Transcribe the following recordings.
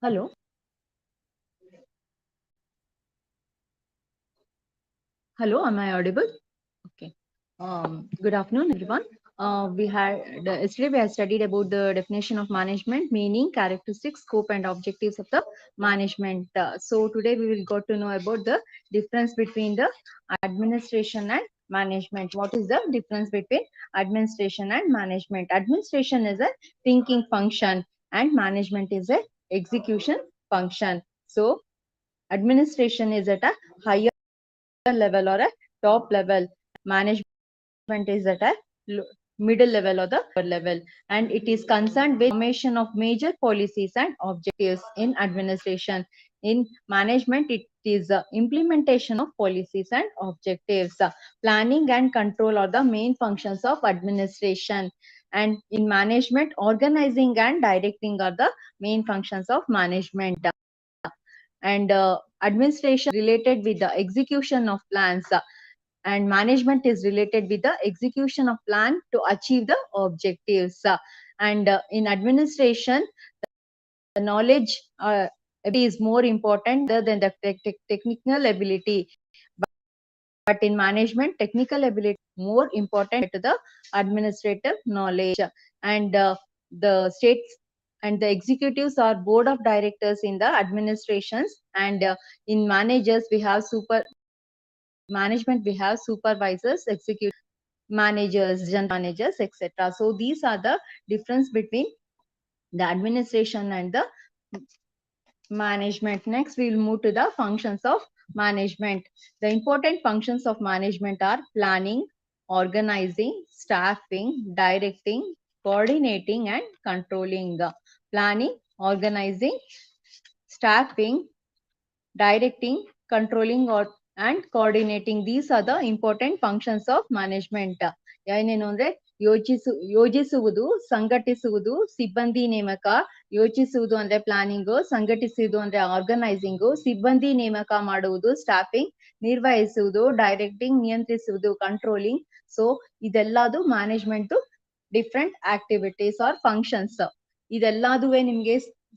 Hello. Hello, am I audible? Okay. Good afternoon, everyone. Yesterday we had studied about the definition of management, meaning, characteristics, scope, and objectives of the management. So today we will got to know about the difference between the administration and management. What is the difference between administration and management? Administration is a thinking function, and management is a execution function. So administration is at a higher level or a top level. Management is at a middle level or the upper level, and it is concerned with formation of major policies and objectives. In administration, in management, it is the implementation of policies and objectives. Planning and control are the main functions of administration, and in management, organizing and directing are the main functions of management. And administration related with the execution of plans, and management is related with the execution of plan to achieve the objectives. And in administration, the knowledge is more important than the technical ability, but in management, technical ability more important to the administrative knowledge. And the states and the executives are board of directors in the administrations, and in managers we have management, we have supervisors, executive managers, general managers, etc. So these are the difference between the administration and the management. Next, we will move to the functions of management. The important functions of management are planning, organizing, staffing, directing, coordinating, and controlling. Planning, organizing, staffing, directing, controlling, and coordinating. These are the important functions of management. ಏನೇನು ಅಂದ್ರೆ ಯೋಜಿಸುವುದು, ಸಂಘಟಿಸುವುದು, ಸಿಬ್ಬಂದಿ ನೇಮಕ. ಯೋಚಿಸುವುದು ಅಂದ್ರೆ planning, ಸಂಘಟಿಸುವುದು ಅಂದ್ರೆ organising, ಸಿಬ್ಬಂದಿ ನೇಮಕ ಮಾಡುವುದು ಸ್ಟಾಫಿಂಗ್, ನಿರ್ವಹಿಸುವುದು ಡೈರೆಕ್ಟಿಂಗ್, ನಿಯಂತ್ರಿಸುವುದು ಕಂಟ್ರೋಲಿಂಗ್. ಸೊ ಇದೆಲ್ಲದು management different activities or functions. ಇದೆಲ್ಲದುವೆ ನಿಮ್ಗೆ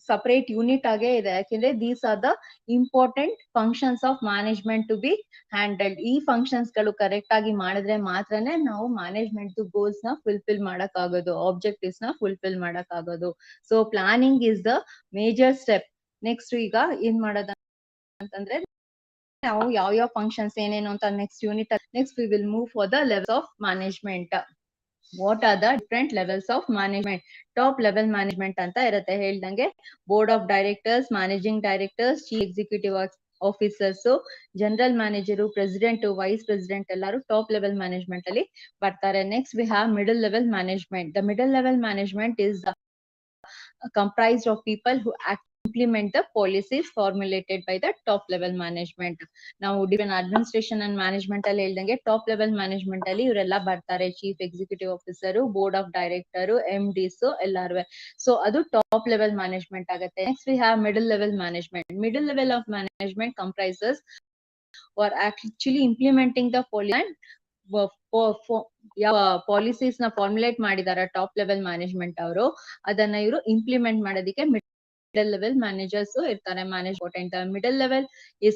ಸಪರೇಟ್ ಯೂನಿಟ್ ಆಗೇ ಇದೆ, ಯಾಕೆಂದ್ರೆ these are the important functions of management to be handled. ಈ ಫಂಕ್ಷನ್ಸ್ ಗಳು ಕರೆಕ್ಟ್ ಆಗಿ ಮಾಡಿದ್ರೆ ಮಾತ್ರನೇ ನಾವು ಮ್ಯಾನೇಜ್ಮೆಂಟ್ ಗೋಲ್ಸ್ ನ ಫುಲ್ಫಿಲ್ ಮಾಡಕ್ ಆಗೋದು, ಆಬ್ಜೆಕ್ಟಿವ್ಸ್ ನ ಫುಲ್ಫಿಲ್ ಮಾಡಕ್ ಆಗೋದು. So planning is the major step. Next ಈಗ ಏನ್ ಮಾಡೋದ ಅಂತಂದ್ರೆ ನಾವು ಯಾವ ಫಂಕ್ಷನ್ಸ್ ಏನೇನು ಅಂತ next unit. Next we will move for the levels of management. What are the different levels of management? Top level management ಅಂತ ಇರುತ್ತೆ ಹೇಳ್ದಂಗೆ, board of directors, managing directors, chief executive officers, general manager, president, vice president ಎಲ್ಲರೂ top level management ಅಲ್ಲಿ ಬರ್ತಾರೆ. Next we have middle level management. The middle level management is comprised of people who implement the policies formulated by the top level management. ನಾವು different administration and management ಅಲ್ಲಿ ಹೇಳ್ದಂಗೆ top level management ಅಲ್ಲಿ ಇವರೆಲ್ಲ ಬರ್ತಾರೆ. Chief executive officer, board of director, MDs ಎಲ್ಲಾರು. So ಅದು top level management ಆಗುತ್ತೆ. Next we have middle level management. Middle level of management comprises or actually implementing the policy and ಯಾವ policies ನ formulate ಮಾಡಿದಾರ top level management ಅವರು, ಅದನ್ನ ಇವರು implement ಮಾಡೋದಕ್ಕೆ ಮಿಡಲ್ ಲೆವೆಲ್ ಮ್ಯಾನೇಜರ್ಸ್ ಇರ್ತಾರೆ. Management middle level is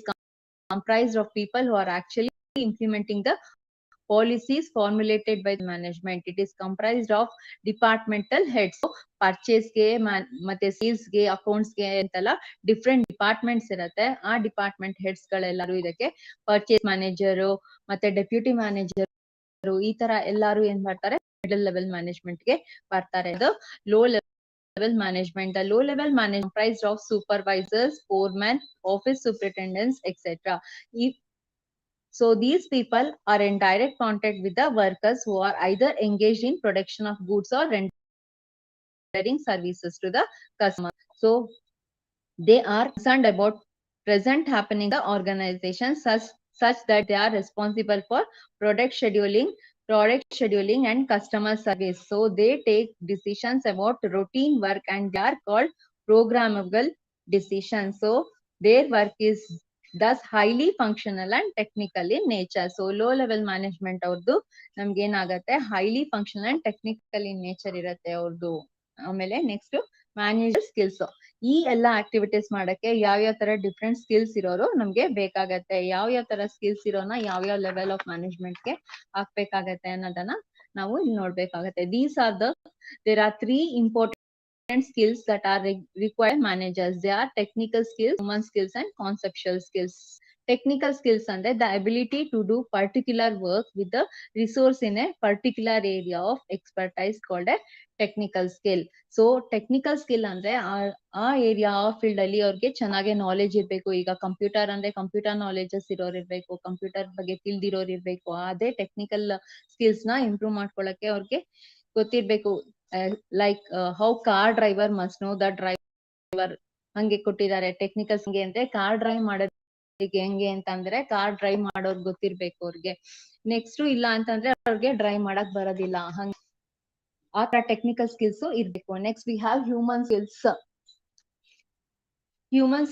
comprised of people who are actually implementing the policies formulated by the management. It is comprised of departmental heads. Purchase ಗೆ ಮತ್ತೆ sales ಗೆ, accounts ಗೆ ಅಂತೆಲ್ಲ ಡಿಫ್ರೆಂಟ್ ಡಿಪಾರ್ಟ್ಮೆಂಟ್ಸ್ ಇರುತ್ತೆ. ಆ department heads ಗಳೆಲ್ಲರೂ ಇದಕ್ಕೆ purchase manager ಮತ್ತೆ deputy manager ಈ ತರ ಎಲ್ಲಾರು ಏನ್ ಮಾಡ್ತಾರೆ, ಮಿಡಲ್ ಲೆವೆಲ್ ಮ್ಯಾನೇಜ್ಮೆಂಟ್ ಗೆ ಬರ್ತಾರೆ. ಅದು low level management. The low level management comprised of supervisors, foremen, office superintendents, etc. So these people are in direct contact with the workers who are either engaged in production of goods or rendering services to the customer. So they are concerned about present happening in the organization such that they are responsible for product scheduling and customer service. So they take decisions about routine work and they are called programmable decisions. So their work is thus highly functional and technical in nature. So low level management ಅವ್ರದ್ದು ನಮ್ಗೆ ಏನಾಗತ್ತೆ, highly functional and technical in nature ಇರತ್ತೆ ಅವ್ರದ್ದು. ಆಮೇಲೆ next manager skills. ಈ ಎಲ್ಲಾ activities ಮಾಡಕ್ಕೆ ಯಾವ್ಯಾವ ತರ ಡಿಫ್ರೆಂಟ್ ಸ್ಕಿಲ್ಸ್ ಇರೋರು ನಮ್ಗೆ ಬೇಕಾಗತ್ತೆ, ಯಾವ್ಯಾವ ತರ ಸ್ಕಿಲ್ಸ್ ಇರೋನ ಯಾವ್ಯಾವ ಲೆವೆಲ್ ಆಫ್ ಮ್ಯಾನೇಜ್ಮೆಂಟ್ಗೆ ಹಾಕ್ಬೇಕಾಗತ್ತೆ ಅನ್ನೋದನ್ನ ನಾವು ಇಲ್ಲಿ ನೋಡ್ಬೇಕಾಗತ್ತೆ. These are the there are 3 important skills that are required managers. They are technical skills, human skills and conceptual skills. Technical skills ಅಂದ್ರೆ the ability to do particular work with the resource in a particular area of expertise called a technical skill. So technical skill ಅಂದ್ರೆ ಆ area ಆ field ಅಲ್ಲಿ ಅವ್ರಿಗೆ ಚೆನ್ನಾಗಿ knowledge ಇರ್ಬೇಕು. ಈಗ computer ಅಂದ್ರೆ ಕಂಪ್ಯೂಟರ್ ನಾಲೆಜಸ್ ಇರೋರು ಇರ್ಬೇಕು, ಕಂಪ್ಯೂಟರ್ ಬಗ್ಗೆ ತಿಳಿದಿರೋರು ಇರ್ಬೇಕು. ಅದೇ ಟೆಕ್ನಿಕಲ್ ಸ್ಕಿಲ್ಸ್ ನ ಇಂಪ್ರೂವ್ ಮಾಡ್ಕೊಳಕ್ಕೆ ಅವ್ರಿಗೆ ಗೊತ್ತಿರ್ಬೇಕು. Like how car driver must know the driver, ಹಂಗೆ ಕೊಟ್ಟಿದ್ದಾರೆ ಟೆಕ್ನಿಕಲ್ ಹಂಗೆ ಅಂದ್ರೆ ಕಾರ್ ಡ್ರೈವ್ ಮಾಡೋದಕ್ಕೆ ಹೆಂಗೆ ಅಂತಂದ್ರೆ ಕಾರ್ ಡ್ರೈವ್ ಮಾಡೋರ್ ಗೊತ್ತಿರ್ಬೇಕು ಅವ್ರಿಗೆ. ನೆಕ್ಸ್ಟ್ ಇಲ್ಲ ಅಂತಂದ್ರೆ ಅವ್ರಿಗೆ ಡ್ರೈವ್ ಮಾಡಕ್ ಬರೋದಿಲ್ಲ, ಹಂಗ ಆ ತರ ಟೆಕ್ನಿಕಲ್ ಸ್ಕಿಲ್ಸ್ ಇರ್ಬೇಕು. Next we have human skills. Human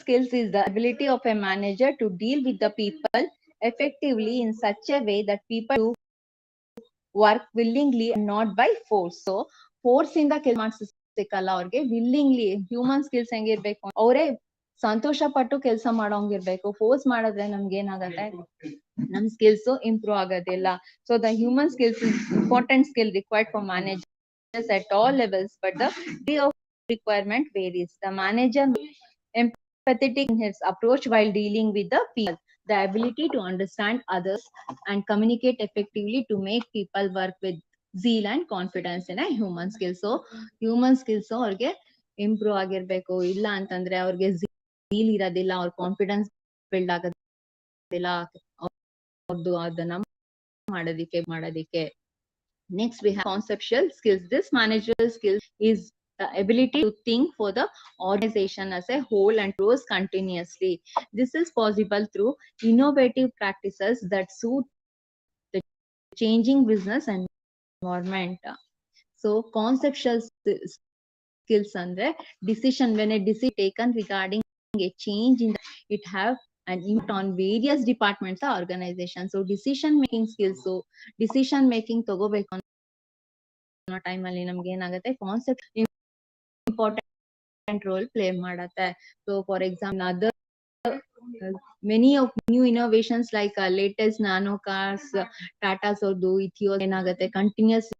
skills is the ability of a manager to deal with the people effectively in such a way that people do work willingly not by force. So force ಇಂದ ಕೆಲಸ ಮಾಡಿಸಬೇಕಲ್ಲ, ಅವ್ರಿಗೆ willingly. Human skills ಹೆಂಗಿರ್ಬೇಕು, ಅವರೇ ಸಂತೋಷ ಪಟ್ಟು ಕೆಲಸ ಮಾಡೋಂಗಿರ್ಬೇಕು. Force ಮಾಡಿದ್ರೆ ನಮ್ಗೆ ಏನಾಗತ್ತೆ, ನಮ್ ಸ್ಕಿಲ್ಸ್ ಇಂಪ್ರೂವ್ ಆಗೋದಿಲ್ಲ. So the human skills is important skill required for managers at all levels, but the degree of requirement varies. The manager empathetic in his approach while dealing with the people, the ability to understand others and communicate effectively to make people work with zeal and confidence in a human skill. So human skills ಅವ್ರಿಗೆ improve ಆಗಿರ್ಬೇಕು. ಇಲ್ಲ ಅಂತಂದ್ರೆ ಅವ್ರಿಗೆ zeal ಇರೋದಿಲ್ಲ, ಅವ್ರ confidence build ಆಗೋದಿಲ್ಲ ಅವ್ರದ್ದು ಅದನ್ನ ಮಾಡೋದಿಕ್ಕೆ. Next we have conceptual skills. This managerial skill is the ability to think for the organization as a whole and grows continuously. This is possible through innovative practices that suit the changing business environment. So conceptual skills andre decision, when a decision taken regarding a change in the, it have an impact on various departments or organization. So decision making skills, so decision making ತಗೋಬೇಕು ಅನ್ನೋ time ಅಲ್ಲಿ ನಮ್ಗೆ ಏನಾಗುತ್ತೆ, concept important role play ಮಾಡತ್ತೆ. So for example other many of new innovations like latest nano cars, Tata's ಅವ್ರದ್ದು ಇಥಿಯೋ ಏನಾಗುತ್ತೆ, continuous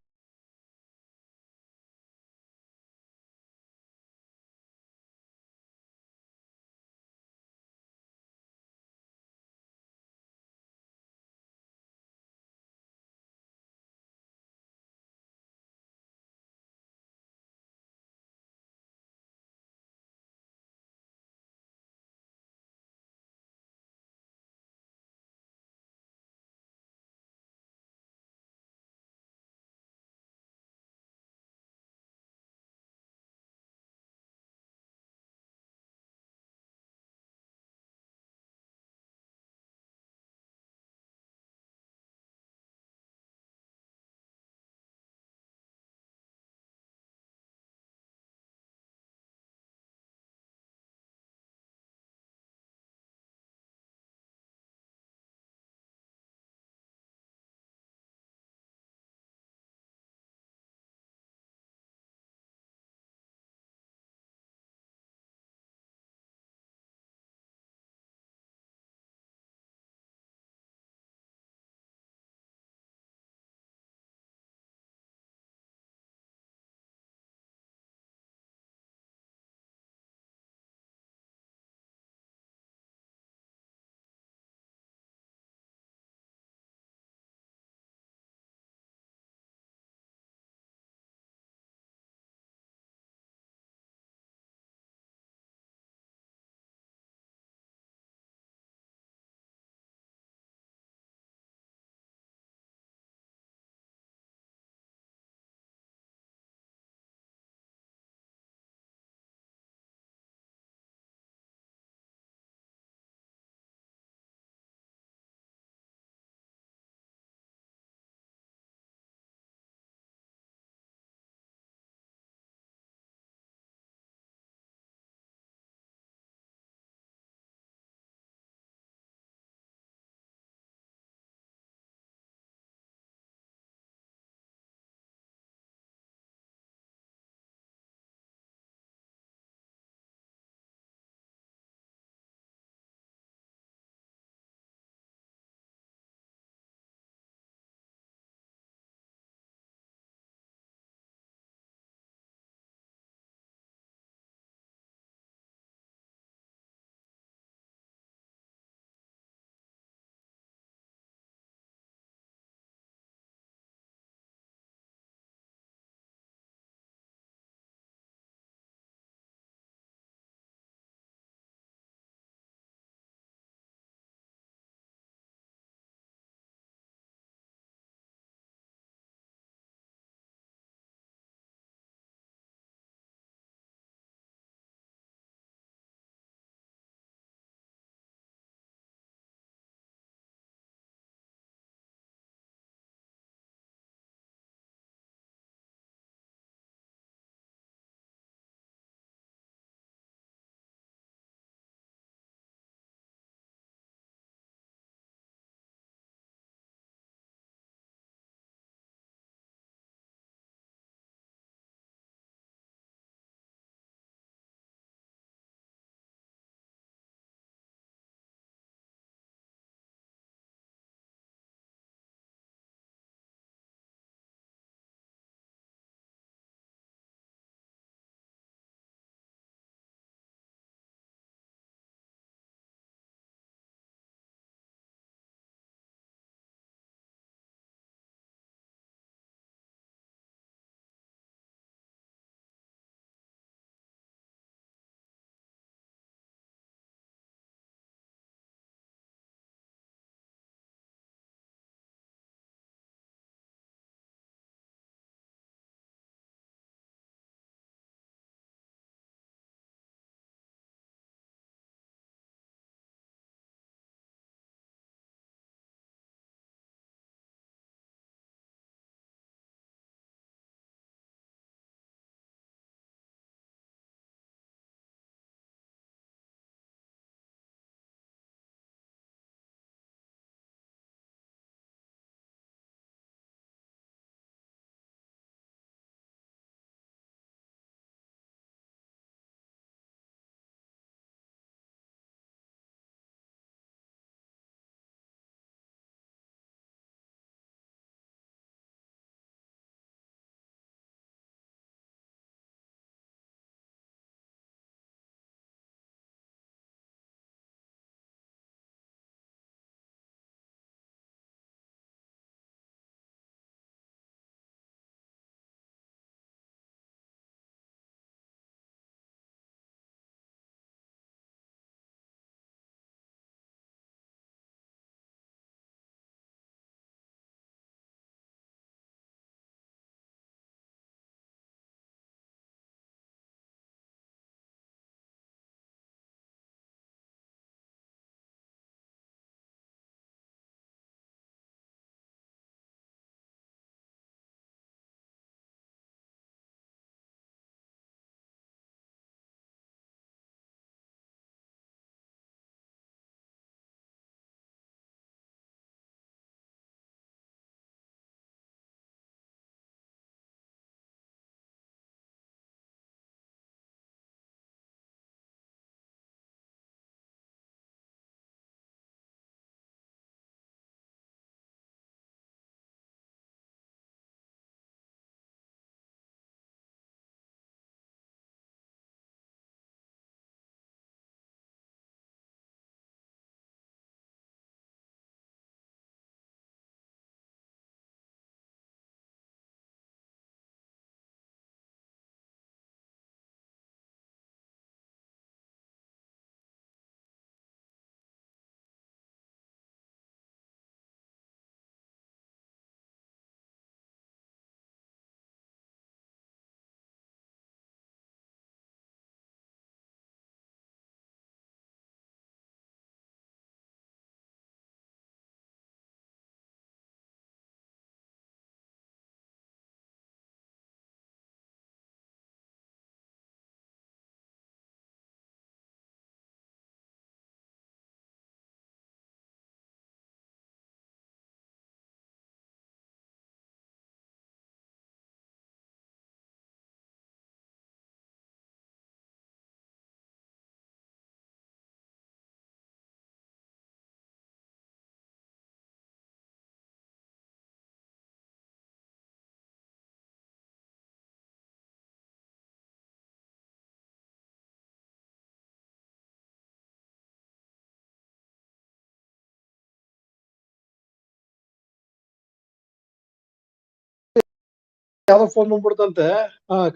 ಯಾವ್ದೋ phone ಬಂದ್ಬಿಡ್ತಂತೆ.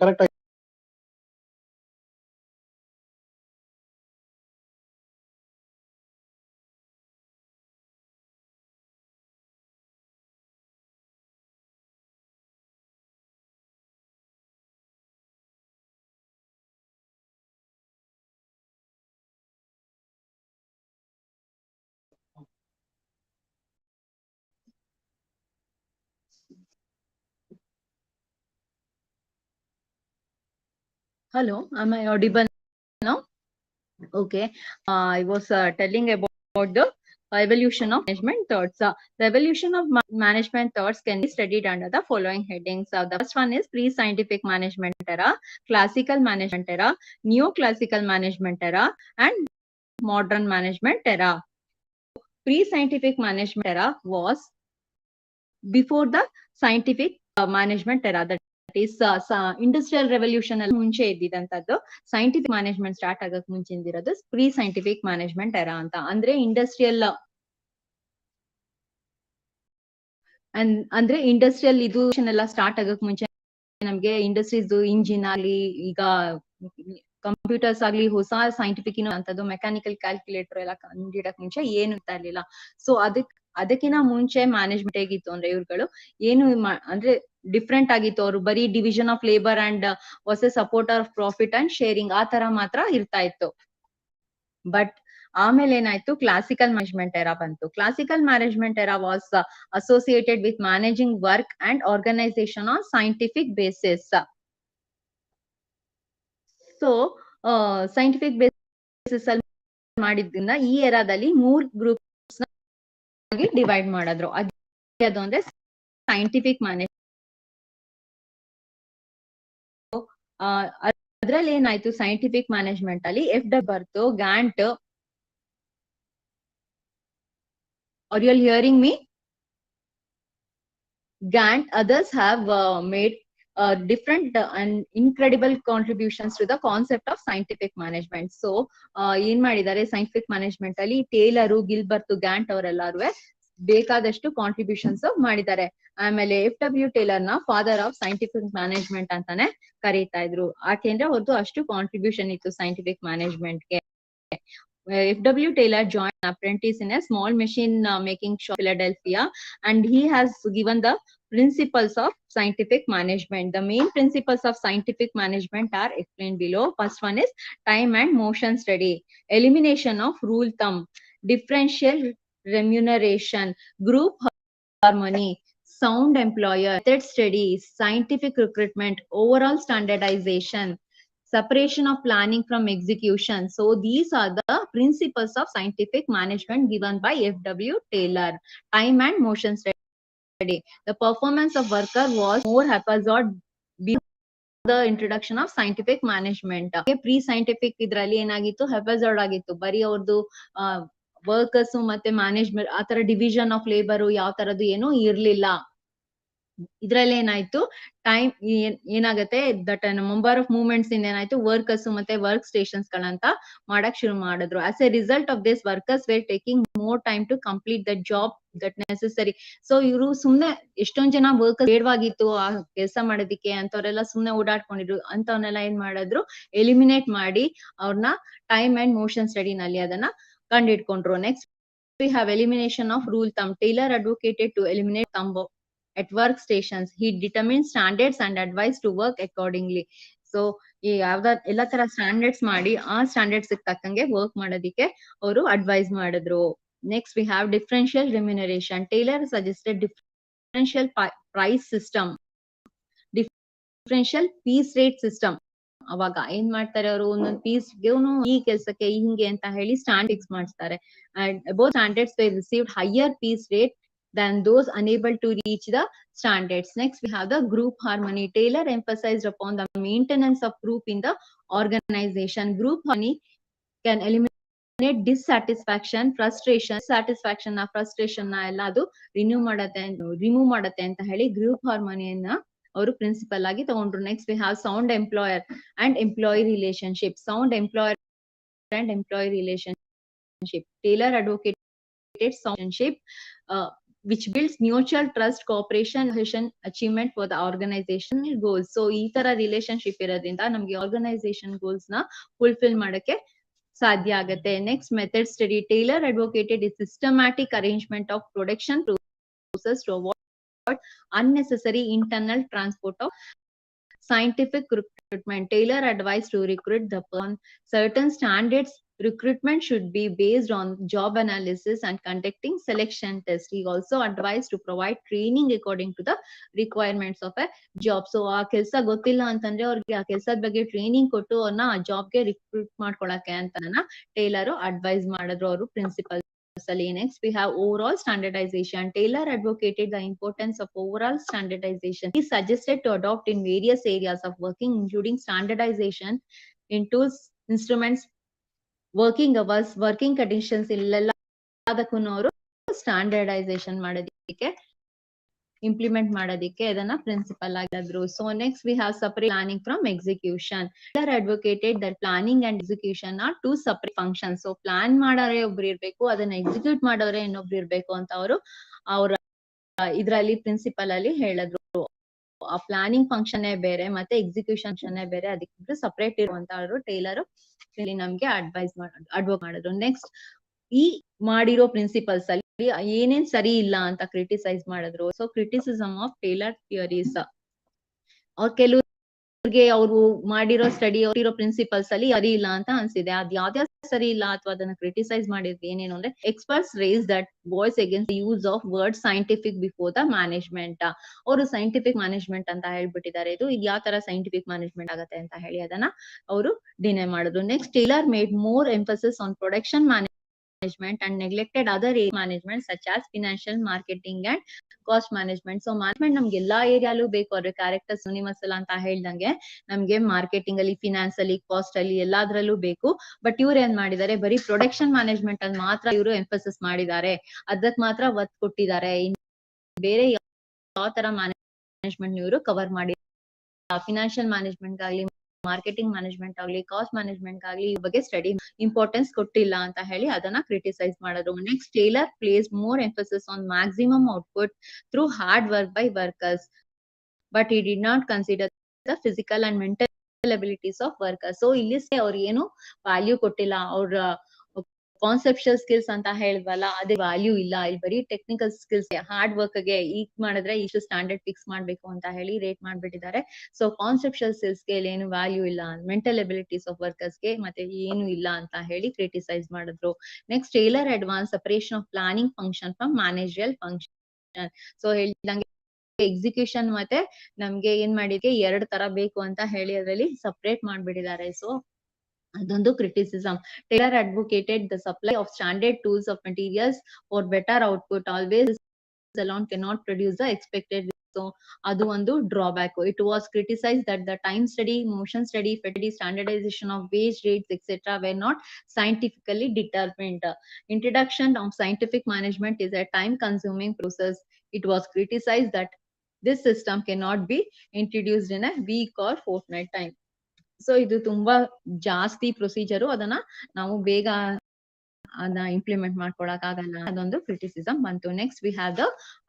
Correct ಆಗಿ Hello, am I audible now? Okay. I was telling about the evolution of management thoughts. The evolution of management thoughts can be studied under the following headings. The first one is pre-scientific management era, classical management era, neoclassical management era, and modern management era. Pre-scientific management era was before the scientific management era. That is industrial revolution ಅಲ್ಲಿ ಮುಂಚೆ ಇದ್ದಿದಂತದ್ದು scientific management start ಆಗಕ್ ಮುಂಚೆ ಇರೋದು pre scientific management era ಅಂತ. ಅಂದ್ರೆ industrial ಇದು ಎಲ್ಲ start ಆಗಕ್ ಮುಂಚೆ ನಮ್ಗೆ ಇಂಡಸ್ಟ್ರೀಸ್ ಇಂಜಿನ್ ಆಗ್ಲಿ, ಈಗ ಕಂಪ್ಯೂಟರ್ಸ್ ಆಗ್ಲಿ, ಹೊಸ ಸೈಂಟಿಫಿಕ್ ಅಂತದ್ದು ಮೆಕ್ಯಾನಿಕಲ್ ಕ್ಯಾಲ್ಕುಲೇಟರ್ ಎಲ್ಲ ಕಂಡಿಡಕ್ ಮುಂಚೆ ಏನು ಇರ್ತಾ ಇರ್ಲಿಲ್ಲ. ಸೊ ಅದಕ್ಕಿಂತ ಮುಂಚೆ ಮ್ಯಾನೇಜ್ಮೆಂಟ್ ಹೇಗಿತ್ತು ಅಂದ್ರೆ ಇವ್ರುಗಳು ಏನು ಅಂದ್ರೆ ಡಿಫ್ರೆಂಟ್ ಆಗಿತ್ತು. ಅವ್ರು ಬರೀ division of labour and was a supporter of profit and sharing ಆ ತರ ಮಾತ್ರ ಇರ್ತಾ ಇತ್ತು. ಬಟ್ ಆಮೇಲೆ ಏನಾಯ್ತು, ಕ್ಲಾಸಿಕಲ್ ಮ್ಯಾನೇಜ್ಮೆಂಟ್ ಎರಾ ಬಂತು. Classical management era was associated with managing work and organisation on scientific basis. So scientific basis ಅಲ್ಲಿ ಮಾಡಿದ್ರಿಂದ ಈ ಎರಾದಲ್ಲಿ 3 ಗ್ರೂಪ್ಸ್ ಡಿವೈಡ್ ಮಾಡಿದ್ರು. ಅದು ಅಂದ್ರೆ ಸೈಂಟಿಫಿಕ್ ಮ್ಯಾನೇಜ್. ಅದ್ರಲ್ಲಿ ಏನಾಯ್ತು, ಸೈಂಟಿಫಿಕ್ ಮ್ಯಾನೇಜ್ಮೆಂಟ್ ಅಲ್ಲಿ ಬರ್ತು Gantt. Are you hearing me? Gantt, others have made different and incredible contributions to the concept of scientific management. So, ಏನ್ ಮಾಡಿದ್ದಾರೆ ಸೈಂಟಿಫಿಕ್ ಮ್ಯಾನೇಜ್ಮೆಂಟ್ ಅಲ್ಲಿ ಟೇಲರು, ಗಿಲ್ಬರ್ಟ್, ಗ್ಯಾಂಟ್ ಅವರೆಲ್ಲರೂ ಬೇಕಾದಷ್ಟು ಕಾಂಟ್ರಿಬ್ಯೂಷನ್ಸ್ ಮಾಡಿದ್ದಾರೆ. ಆಮೇಲೆ FW ಟೇಲರ್ ನ ಫಾದರ್ ಆಫ್ ಸೈಂಟಿಫಿಕ್ ಮ್ಯಾನೇಜ್ಮೆಂಟ್ ಅಂತಾನೆ ಕರೀತಾ ಇದ್ರು. ಯಾಕೆಂದ್ರೆ ಅವ್ರದ್ದು ಅಷ್ಟು ಕಾಂಟ್ರಿಬ್ಯೂಷನ್ ಇತ್ತು scientific ಮ್ಯಾನೇಜ್ಮೆಂಟ್ಗೆ. FW Taylor joined an apprentice in a small machine making shop in Philadelphia, and he has given the principles of scientific management. The main principles of scientific management are explained below. First one is time and motion study, elimination of rule thumb, differential remuneration, group harmony, sound employer, method study, scientific recruitment, overall standardization, separation of planning from execution. So these are the principles of scientific management given by FW Taylor. Time and motion study. The performance of worker was more haphazard before the introduction of scientific management. Pre-scientific ಇದ್ರಲ್ಲಿ ಏನಾಗಿತ್ತು, haphazard ಆಗಿತ್ತು. ಬರೀ ಅವ್ರದ್ದು workers ಮತ್ತೆ management ಆ ತರ division of labour ಯಾವ ತರದ್ದು ಏನೂ ಇರ್ಲಿಲ್ಲ. ಇದ್ರಲ್ಲಿ ಏನಾಯ್ತು, ಟೈಮ್ ಏನಾಗತ್ತೆ, ದಟ್ ನಂಬರ್ ಆಫ್ ಮೂವ್ಮೆಂಟ್ಸ್ ಏನಾಯ್ತು, ವರ್ಕರ್ಸ್ ಮತ್ತೆ ವರ್ಕ್ ಸ್ಟೇಷನ್ಸ್ ಗಳಂತ ಮಾಡಕ್ ಶುರು ಮಾಡಿದ್ರು. As a result of this, workers were taking more time to complete the job that necessary. So ಇವರು ಸುಮ್ನೆ ಎಷ್ಟೊಂದ್ ಜನ ವರ್ಕರ್ಸ್ ಬೇಡವಾಗಿತ್ತು ಆ ಕೆಲಸ ಮಾಡೋದಿಕ್ಕೆ ಅಂತವ್ರೆಲ್ಲ ಸುಮ್ನೆ ಓಡಾಡ್ಕೊಂಡಿದ್ರು. ಅಂತವನ್ನೆಲ್ಲ ಏನ್ ಮಾಡಿದ್ರು, ಎಲಿಮಿನೇಟ್ ಮಾಡಿ ಅವ್ರನ್ನ ಟೈಮ್ ಅಂಡ್ ಮೋಷನ್ ಸ್ಟಡಿ ನಲ್ಲಿ ಅದನ್ನ ಕಂಡಿಡ್ಕೊಂಡ್ರು. Next we have elimination of rule thumb. Taylor advocated to eliminate thumb at workstations. He determined standards and advised to work accordingly. So ಈ ಎಲ್ಲ ತರ ಸ್ಟ್ಯಾಂಡರ್ಡ್ಸ್ ಮಾಡಿ ಆ ಸ್ಟ್ಯಾಂಡರ್ಡ್ಸ್ ತಕ್ಕಂಗೆ ವರ್ಕ್ ಮಾಡೋದಿಕ್ಕೆ ಅವರು ಅಡ್ವೈಸ್ ಮಾಡಿದ್ರು. Next we have differential remuneration. Taylor suggested differential price system, differential piece rate system. ಅವಾಗ ಏನ್ ಮಾಡ್ತಾರೆ, ಅವರು ಒಂದೊಂದು ಪೀಸ್ಗೆ ಈ ಕೆಲ್ಸಕ್ಕೆ ಹಿಂಗೆ ಅಂತ ಹೇಳಿ ಸ್ಟ್ಯಾಂಡ್ ಫಿಕ್ಸ್ ಮಾಡಿಸ್ತಾರೆ. And both standards were received higher piece rate than those unable to reach the standards. Next, we have the group harmony. Taylor emphasized upon the maintenance of group in the organization. Group harmony can eliminate dissatisfaction, frustration. Frustration ನ ಎಲ್ಲ ಅದು remove ಮಾಡತ್ತೆ ಅಂತ ಹೇಳಿ group ಹಾರ್ಮೋನಿಯನ್ನ ಅವರು principal ಆಗಿ ತಗೊಂಡ್ರು. Next we have sound employer and employee relationship. Sound employer and employee relationship. Taylor advocated sound relationship which builds mutual trust, cooperation, achievement for the organizational goals. So ಈ ತರ relationship ಇರೋದ್ರಿಂದ ನಮ್ಗೆ organisation goals ನ fulfil ಮಾಡಕ್ಕೆ ಸಾಧ್ಯ ಆಗುತ್ತೆ. Next method study. Taylor advocated is systematic arrangement of production process to avoid unnecessary internal transport of scientific recruitment. Taylor advised to recruit the on certain standards. Recruitment should be based on job analysis and conducting selection tests. He also advised to provide training according to the requirements of a job. So ಆ ಕೆಲಸ ಗೊತ್ತಿಲ್ಲ ಅಂತಂದ್ರೆ ಅವ್ರಿಗೆ ಆ ಕೆಲಸದ ಬಗ್ಗೆ training ಕೊಟ್ಟು ಅವ್ರನ್ನ ಆ ಜಾಬ್ಗೆ ರಿಕ್ರೂಟ್ ಮಾಡ್ಕೊಳಕ್ಕೆ ಅಂತ ಟೇಲರ್ ಅಡ್ವೈಸ್ ಮಾಡಿದ್ರು ಅವರು principal. Next, we have overall standardization. Taylor advocated the importance of overall standardization. He suggested to adopt in various areas of working, including standardization in tools, instruments, working hours, working conditions. ಎಲ್ಲದಕ್ಕೂ ಅವರು standardisation ಮಾಡೋದಕ್ಕೆ implement ಮಾಡೋದಕ್ಕೆ ಅದನ್ನ principle ಆಗಿದ್ರು. So next we have separate planning from execution. Taylor advocated that planning and execution are two separate functions. So plan ಮಾಡೋರೆ ಒಬ್ರು ಇರ್ಬೇಕು, ಅದನ್ನ ಎಕ್ಸಿಕ್ಯೂಟ್ ಮಾಡೋರೆ ಇನ್ನೊಬ್ರು ಇರ್ಬೇಕು ಅಂತ ಅವರು ಅವರ ಇದ್ರಲ್ಲಿ ಪ್ರಿನ್ಸಿಪಲ್ ಅಲ್ಲಿ ಹೇಳಿದ್ರು. ಆ ಪ್ಲಾನಿಂಗ್ ಫಂಕ್ಷನ್ ಬೇರೆ ಮತ್ತೆ ಎಕ್ಸಿಕ್ಯೂಷನ್ ಫಂಕ್ಷನ್ ಬೇರೆ, ಅದಕ್ಕಿಬ್ರು ಸಪರೇಟ್ ಇರುವಂತ ಅವರು ಟೇಲರ್ ಇಲ್ಲಿ ನಮ್ಗೆ ಅಡ್ವೊಕೇಟ್ ಮಾಡಿದ್ರು. ನೆಕ್ಸ್ಟ್ ಈ ಮಾಡಿರೋ ಪ್ರಿನ್ಸಿಪಲ್ಸ್ ಅಲ್ಲಿ ಏನೇನ್ ಸರಿ ಇಲ್ಲ ಅಂತ ಕ್ರಿಟಿಸೈಸ್ ಮಾಡಿದ್ರು. So criticism of Taylor theories. ಅವ್ರ ಕೆಲವ್ರಿಗೆ ಅವರು ಮಾಡಿರೋ ಸ್ಟಡಿ ಇರೋ ಪ್ರಿನ್ಸಿಪಲ್ಸ್ ಅಲ್ಲಿ ಸರಿ ಇಲ್ಲ ಅಂತ ಅನ್ಸಿದೆ. ಅದ್ ಯಾವ್ದ್ಯಾವ್ ಸರಿ ಇಲ್ಲ ಅಥವಾ ಅದನ್ನ ಕ್ರಿಟಿಸೈಸ್ ಮಾಡಿದ್ರೆ ಏನೇನು ಅಂದ್ರೆ experts raise that voice against use of word scientific before the management. ಅವರು ಸೈಂಟಿಫಿಕ್ ಮ್ಯಾನೇಜ್ಮೆಂಟ್ ಅಂತ ಹೇಳ್ಬಿಟ್ಟಿದ್ದಾರೆ. ಇದು ಯಾವ ತರ ಸೈಂಟಿಫಿಕ್ ಮ್ಯಾನೇಜ್ಮೆಂಟ್ ಆಗುತ್ತೆ ಅಂತ ಹೇಳಿ ಅದನ್ನ ಅವರು ಡಿನೈ ಮಾಡಿದ್ರು. Next Taylor made more emphasis on production management and neglected other area management such as financial, marketing and cost management. So management ನಮ್ಗೆ ಎಲ್ಲಾ ಏರಿಯಾಲೂ ಬೇಕು. ಅವ್ರ ಕ್ಯಾರೆಕ್ಟರ್ಸ್ ಯೂನಿವರ್ಸಲ್ ಅಂತ ಹೇಳ್ದಂಗೆ ನಮ್ಗೆ ಮಾರ್ಕೆಟಿಂಗ್ ಅಲ್ಲಿ, ಫಿನಾನ್ಸ್ ಅಲ್ಲಿ, ಕಾಸ್ಟ್ ಅಲ್ಲಿ ಎಲ್ಲಾದ್ರಲ್ಲೂ ಬೇಕು. ಬಟ್ ಇವ್ರು ಏನ್ ಮಾಡಿದ್ದಾರೆ, ಬರೀ ಪ್ರೊಡಕ್ಷನ್ ಮ್ಯಾನೇಜ್ಮೆಂಟ್ ಅಲ್ಲಿ ಮಾತ್ರ ಇವರು ಎಂಫಸಿಸ್ ಮಾಡಿದ್ದಾರೆ, ಅದಕ್ ಮಾತ್ರ ಒತ್ತು ಕೊಟ್ಟಿದ್ದಾರೆ. ಬೇರೆ ಯಾವ ತರ ಮ್ಯಾನೇಜ್ಮೆಂಟ್ ಇವರು ಕವರ್ ಮಾಡಿ, ಫಿನಾನ್ಷಿಯಲ್ ಮ್ಯಾನೇಜ್ಮೆಂಟ್ ಆಗ್ಲಿ, ಮಾರ್ಕೆಟಿಂಗ್ ಮ್ಯಾನೇಜ್ಮೆಂಟ್ ಆಗ್ಲಿ, ಕಾಸ್ಟ್ ಮ್ಯಾನೇಜ್ಮೆಂಟ್ ಆಗ್ಲಿ ಈ ಬಗ್ಗೆ ಸ್ಟಡಿ ಇಂಪಾರ್ಟೆನ್ಸ್ ಕೊಟ್ಟಿಲ್ಲ ಅಂತ ಹೇಳಿ ಅದನ್ನ ಕ್ರಿಟಿಸೈಸ್ ಮಾಡಿದ್ರು. Next Taylor place more emphasis on maximum output through hard work by workers, but he did not consider the physical and mental abilities of workers. So ಇಲ್ಲಿ ಅವ್ರು ಏನು ವ್ಯಾಲ್ಯೂ ಕೊಟ್ಟಿಲ್ಲ. ಅವ್ರ ಕಾನ್ಸೆಪ್ಷುಯಲ್ ಸ್ಕಿಲ್ಸ್ ಅಂತ ಹೇಳಿದ್ವಲ್ಲ, ಅದೇ ವ್ಯಾಲ್ಯೂ ಇಲ್ಲ. ಇಲ್ಲಿ ಬರೀ ಟೆಕ್ನಿಕಲ್ ಸ್ಕಿಲ್ಸ್, ಹಾರ್ಡ್ ವರ್ಕ್ ಗೆ ಈಗ ಮಾಡಿದ್ರೆ ಇಷ್ಟು ಸ್ಟ್ಯಾಂಡರ್ಡ್ ಫಿಕ್ಸ್ ಮಾಡ್ಬೇಕು ಅಂತ ಹೇಳಿ ರೇಟ್ ಮಾಡ್ಬಿಟ್ಟಿದ್ದಾರೆ. ಸೊ ಕಾನ್ಸೆಪ್ಷುಯಲ್ ಸ್ಕಿಲ್ಸ್ ಗೆ ಏನು ವ್ಯಾಲ್ಯೂ ಇಲ್ಲ, ಮೆಂಟಲ್ ಎಬಿಲಿಟೀಸ್ ಆಫ್ ವರ್ಕರ್ಸ್ ಗೆ ಮತ್ತೆ ಏನು ಇಲ್ಲ ಅಂತ ಹೇಳಿ ಕ್ರಿಟಿಸೈಸ್ ಮಾಡಿದ್ರು. Next Taylor advance separation of planning function from managerial function. So ಹೇಳ್ದಂಗೆ ಎಕ್ಸಿಕ್ಯೂಷನ್ ಮತ್ತೆ ನಮ್ಗೆ ಏನ್ ಮಾಡಿದ್ಕೆ ಎರಡ್ ತರ ಬೇಕು ಅಂತ ಹೇಳಿ ಅದರಲ್ಲಿ ಸಪರೇಟ್ ಮಾಡ್ಬಿಟ್ಟಿದ್ದಾರೆ. ಸೊ ಅದೊಂದು criticism. Taylor advocated the supply of standard tools of materials for better output. Always alone cannot produce the expected. So ಅದು ಒಂದು drawback. It was criticized that the time study, motion study, fatigue, standardization of wage rates, etc. were not scientifically determined. Introduction of scientific management is a time consuming process. It was criticized that this system cannot be introduced in a week or fortnight time. So ಇದು ತುಂಬಾ ಜಾಸ್ತಿ procedure, ಅದನ್ನ ನಾವು ಬೇಗ ಅದನ್ನ implement ಮಾಡ್ಕೊಳಕ್ ಆಗಲ್ಲ, ಅದೊಂದು ಕ್ರಿಟಿಸಿಸಮ್ ಬಂತು. Next we have the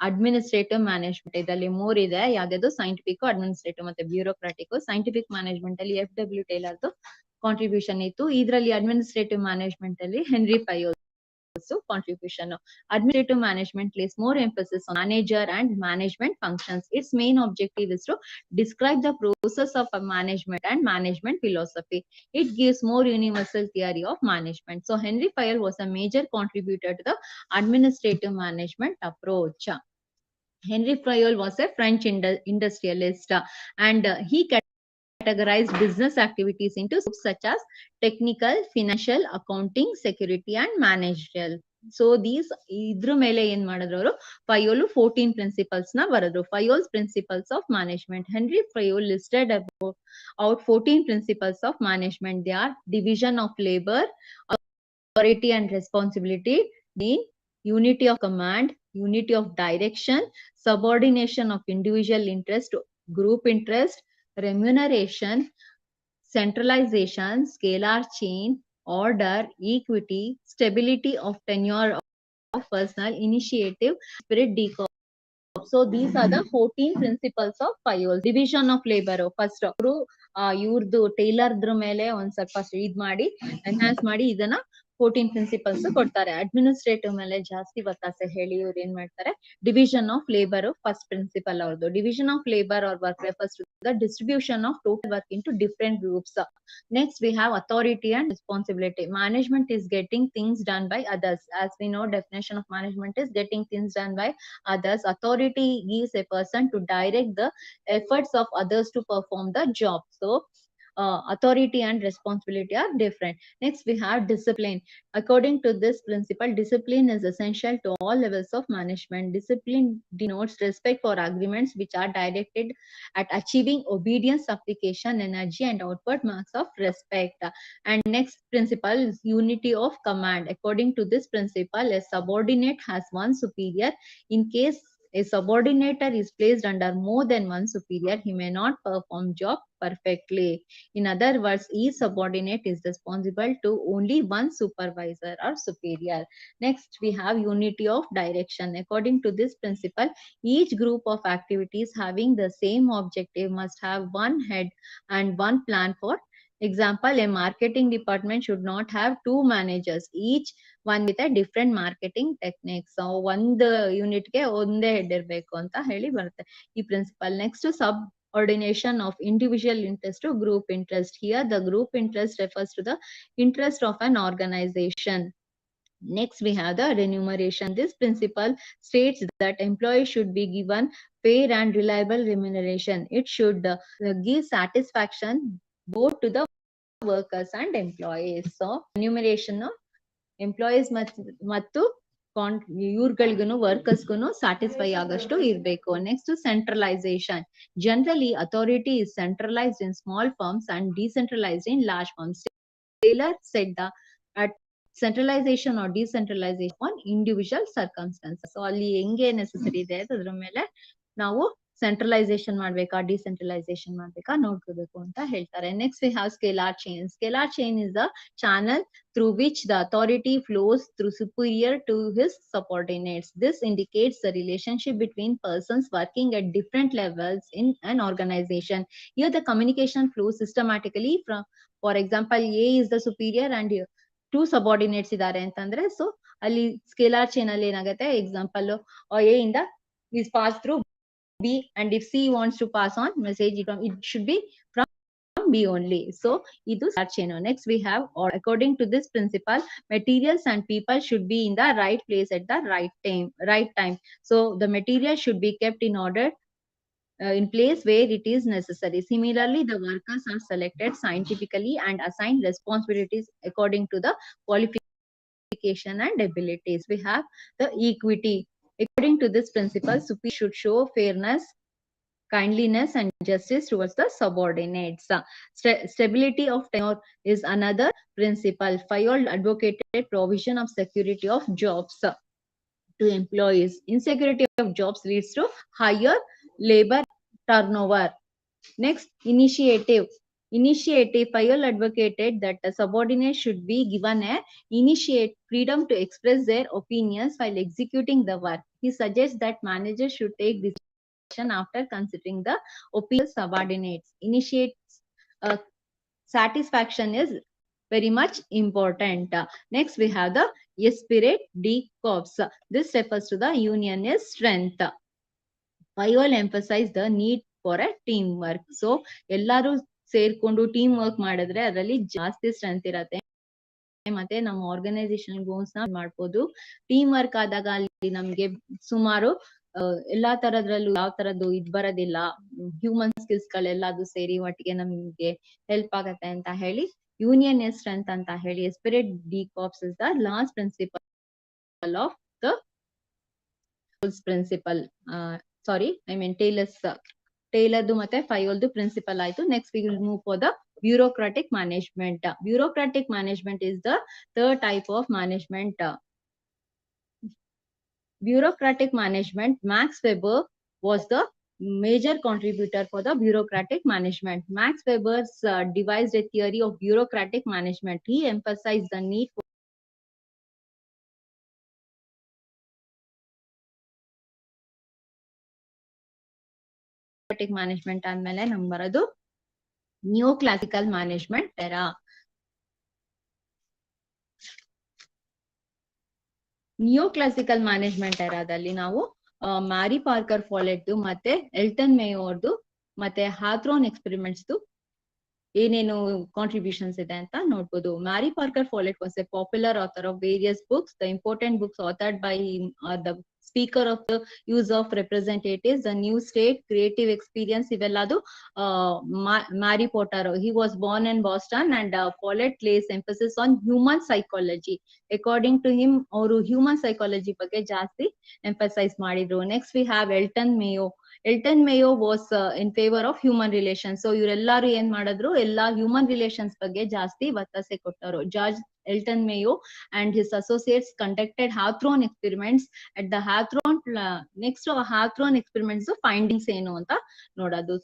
administrative management. ಇದರಲ್ಲಿ ಮೂರ್ ಇದೆ, ಯಾವ್ದು ಸೈಂಟಿಫಿಕ್, ಅಡ್ಮಿನಿಸ್ಟ್ರೇಟಿವ್ ಮತ್ತೆ ಬ್ಯೂರೋಕ್ರಾಟಿಕ್. ಸೈಂಟಿಫಿಕ್ ಮ್ಯಾನೇಜ್ಮೆಂಟ್ ಅಲ್ಲಿ FW ಟೇಲರ್ದು ಕಾಂಟ್ರಿಬ್ಯೂಷನ್ ಇತ್ತು. ಇದರಲ್ಲಿ ಅಡ್ಮಿನಿಸ್ಟ್ರೇಟಿವ್ ಮ್ಯಾನೇಜ್ಮೆಂಟ್ ಅಲ್ಲಿ henry ಫಯೋಲ್ contribution. Administrative management places more emphasis on manager and management functions. Its main objective is to describe the process of management and management philosophy. It gives more universal theory of management. So Henry Fayol was a major contributor to the administrative management approach. Henry Fayol was a French industrialist, and he categorized business activities into groups such as technical, financial, accounting, security and managerial. So these ಇದ್ರ ಮೇಲೆ ಏನ್ ಮಾಡಿದ್ರು ಅವರು, ಫಯೋಲ್ 14 principles ನ ಬರೆದ್ರು. Fayol's principles of management. Henri Fayol listed out 14 principles of management. They are division of labor, authority and responsibility, unity of command, unity of direction, subordination of individual interest to group interest, remuneration, centralization, scalar chain, order, equity, stability of tenure personal initiative, spirit, decor. So these are the 14 principles of FIOS. Division of labor. First ಅವರು ಇವ್ರದ್ದು ಟೈಲರ್ದ್ರ ಮೇಲೆ ಒಂದ್ ಸ್ವಲ್ಪ ಇದ್ ಮಾಡಿ enhance ಮಾಡಿ ಇದನ್ನ 14 principles ಕೊಡ್ತಾರೆ. ಅಡ್ಮಿನಿಸ್ಟ್ರೇಟಿವ್ ಮೇಲೆ ಜಾಸ್ತಿ ಒತ್ತಾಸೆ ಹೇಳಿ ಇವ್ರು ಏನ್ ಮಾಡ್ತಾರೆ, division of labour first principle ಅವ್ರದ್ದು. Division of labour or work refers to the distribution of total work into different groups. Next we have authority and responsibility. Management is getting things done by others. As we know, definition of management is getting things done by others. Authority gives a person to direct the efforts of others to perform the job. So authority and responsibility are different. Next we have discipline. According to this principle, discipline is essential to all levels of management. Discipline denotes respect for agreements which are directed at achieving obedience, application, energy, and outward marks of respect. And next principle is unity of command. According to this principle, a subordinate has one superior. In case a subordinator is placed under more than one superior, he may not perform job perfectly. In other words, each subordinate is responsible to only one supervisor or superior. Next, we have unity of direction. According to this principle, each group of activities having the same objective must have one head and one plan. For example, a marketing department should not have two managers, each one with a different marketing technique. So ಒಂದು ಯೂನಿಟ್ಗೆ ಒಂದೇ head ಇರಬೇಕು ಅಂತ ಹೇಳಿ ಬರುತ್ತೆ ಈ principle. Next subordination of individual interest to group interest. Here the group interest refers to the interest of an organization. Next we have the remuneration. This principle states that employees should be given fair and reliable remuneration. It should give satisfaction both to the workers and employees. So remuneration employees ಮತ್ತು ಇವ್ರಗಳಿಗೂ ವರ್ಕರ್ಸ್ಗೂ satisfy ಆಗಷ್ಟು ಇರಬೇಕು. Next centralisation. Generally authority is centralised in small firms and decentralised in large firms. Taylor said that centralization or decentralization on individual circumstances. So ಅಲ್ಲಿ ಹೆಂಗೆ necessary ಇದೆ ಅದ್ರ ಮೇಲೆ ನಾವು centralisation ಮಾಡ್ಬೇಕಾ decentralisation ಮಾಡ್ಬೇಕಾ ನೋಡ್ಕೋಬೇಕು ಅಂತ ಹೇಳ್ತಾರೆ. Next we have scalar chain. Scalar chain is the channel through which the authority flows through superior to his subordinates. This indicates the relationship between persons working at different levels in an organization. Here the communication flows systematically from, for example, A is the superior and two subordinates ಇದಾರೆ ಅಂತಂದ್ರೆ, so ಅಲ್ಲಿ scalar chain ಅಲ್ಲಿ ಏನಾಗುತ್ತೆ, example A ಇಂದ is passed through B, and if C wants to pass on message, it should be from B only. So idu start chain. Next we have, or according to this principle, materials and people should be in the right place at the right time. So the material should be kept in order in place where it is necessary. Similarly, the workers are selected scientifically and assigned responsibilities according to the qualification and abilities. We have the equity. According to this principle, superior should show fairness, kindliness, and justice towards the subordinates. Stability of tenure is another principle. Fayol advocated provision of security of jobs to employees. Insecurity of jobs leads to higher labor turnover. Next, initiative. Fayol advocated that the subordinates should be given a freedom to express their opinions while executing the work. He suggests that managers should take decisions after considering the opinion of subordinates. Satisfaction is very much important. Next we have the spirit de corps. This refers to the unionist strength. Fayol emphasized the need for a teamwork. So ಎಲ್ಲರೂ ಸೇರ್ಕೊಂಡು team work ಮಾಡಿದ್ರೆ ಅದರಲ್ಲಿ ಜಾಸ್ತಿ strength ಇರತ್ತೆ, ಮತ್ತೆ ನಮ್ಮ organisation goals ನ ಮಾಡ್ಬೋದು. ಟೀಮ್ ವರ್ಕ್ ಆದಾಗ ಅಲ್ಲಿ ನಮ್ಗೆ ಸುಮಾರು ಎಲ್ಲಾ ತರದ್ರಲ್ಲೂ ಯಾವ ತರದ್ದು ಇದ್ ಬರೋದಿಲ್ಲ, ಹ್ಯೂಮನ್ ಸ್ಕಿಲ್ಸ್ ಗಳೆಲ್ಲದು ಸೇರಿ ಒಟ್ಟಿಗೆ ನಮ್ಗೆ ಹೆಲ್ಪ್ ಆಗತ್ತೆ ಅಂತ ಹೇಳಿ ಯೂನಿಯನ್ ಸ್ಟ್ರೆಂತ್ ಅಂತ ಹೇಳಿ spirit de corps is the last principle of the principle. Sorry, I mean ಟೇಲರ್ದು ಮತ್ತೆ ಫೈಯಲ್ದು ಪ್ರಿನ್ಸಿಪಲ್ ಆಯ್ತು. Next we will move for the bureaucratic management. Bureaucratic management is the third type of management. Bureaucratic management, Max Weber was the major contributor for the bureaucratic management. Max Weber's devised a theory of bureaucratic management. He emphasized the need management ಆದ್ಮೇಲೆ ನಮ್ಗೆ ಬರೋದು new classical management era. New classical management ಎರಾದಲ್ಲಿ ನಾವು Mary Parker ಫಾಲೆಟ್ ಮತ್ತೆ Elton Mayo ಅವ್ರದ್ದು ಮತ್ತೆ ಹಾಥ್ರೋನ್ experiments ಏನೇನು contributions ಇದೆ ಅಂತ ನೋಡ್ಬೋದು. Mary Parker Follett was a popular author of various books. The important books authored by the speaker of the house of representatives, the new state, creative experience, ಇವೆಲ್ಲದು Mary Potter. He was born in Boston and Follett place emphasis on human psychology. According to him ಅವರು human psychology ಬಗ್ಗೆ ಜಾಸ್ತಿ emphasise ಮಾಡಿದ್ರು. Next we have Elton Mayo. Elton Mayo was in favour of human relations. So ಇವರೆಲ್ಲರೂ ಏನ್ ಮಾಡಿದ್ರು, ಎಲ್ಲಾ human relations ಬಗ್ಗೆ ಜಾಸ್ತಿ ಒತ್ತಾಸೆ ಕೊಟ್ಟರು. George Elton Mayo and his associates conducted Hawthorne experiments at the Hawthorne. Next Hawthorne experiments findings ಏನು ಅಂತ ನೋಡೋದು.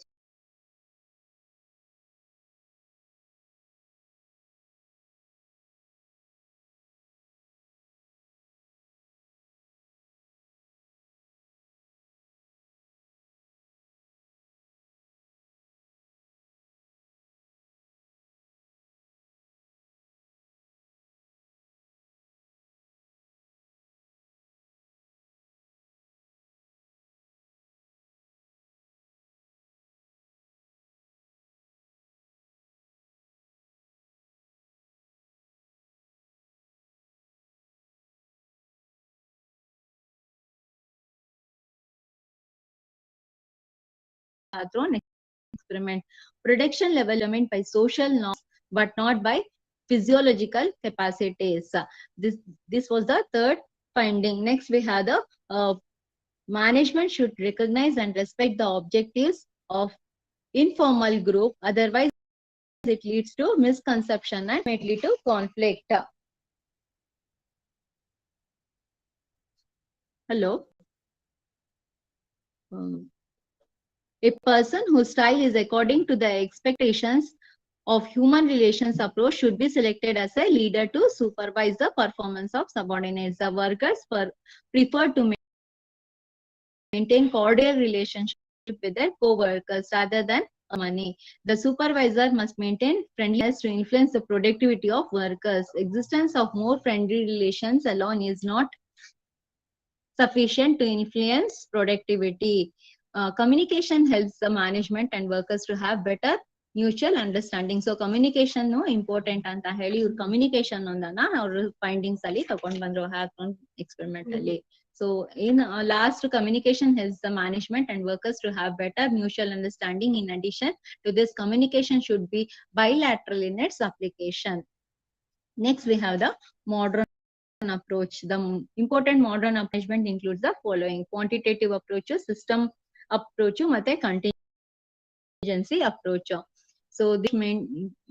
Hawthorne experiment. Prediction level determined by social norms but not by physiological capacities. This was the third finding. Next we have the management should recognize and respect the objectives of informal group, otherwise it leads to misconception and may lead to conflict. Hello. A person whose style is according to the expectations of human relations approach should be selected as a leader to supervise the performance of subordinates. The workers prefer to maintain cordial relationship with their co-workers rather than money. The supervisor must maintain friendliness to influence the productivity of workers. Existence of more friendly relations alone is not sufficient to influence productivity. Communication helps the management and workers to have better mutual understanding. So communication important anta heli iವ್ರು communication ಒಂದನ್ನ ಅವ್ರ findings ಅಲ್ಲಿ ತಗೊಂಡ್ ಬಂದ್ರು ಹ್ಯಾಥ್ರೋನ್ experiment ಅಲ್ಲಿ. So in last, communication helps the management and workers to have better mutual understanding. In addition to this, communication should be bilateral in its application. Next we have the modern approach. The important modern management includes the following: quantitative approach, system approach, ಮತ್ತೆ contingency approach. So this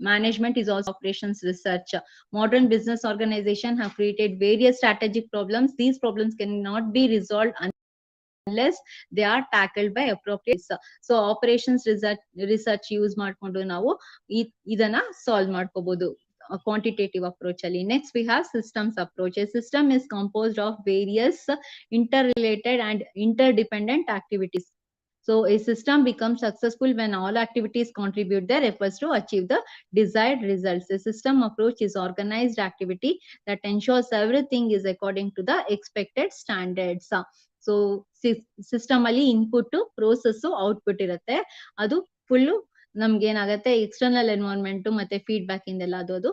management is also operations research. Modern business organizations have created various strategic problems. These problems cannot be resolved unless they are tackled by appropriate. So operations research use ಮಾಡ್ಕೊಂಡು ನಾವು ಇದನ್ನ solve ಮಾಡ್ಕೋಬಹುದು quantitative approach ಅಲ್ಲಿ. Next we have systems approach. A system is composed of various interrelated and interdependent activities. So a system becomes successful when all activities contribute their efforts to achieve the desired results. A system approach is organized activity that ensures everything is according to the expected standards. So system ಅಲ್ಲಿ input process output ಇರುತ್ತೆ. ಅದು full ನಮ್ಗೆ ಏನಾಗತ್ತೆ, external environment ಮತ್ತೆ feedback ಇಂದೆಲ್ಲ ಅದು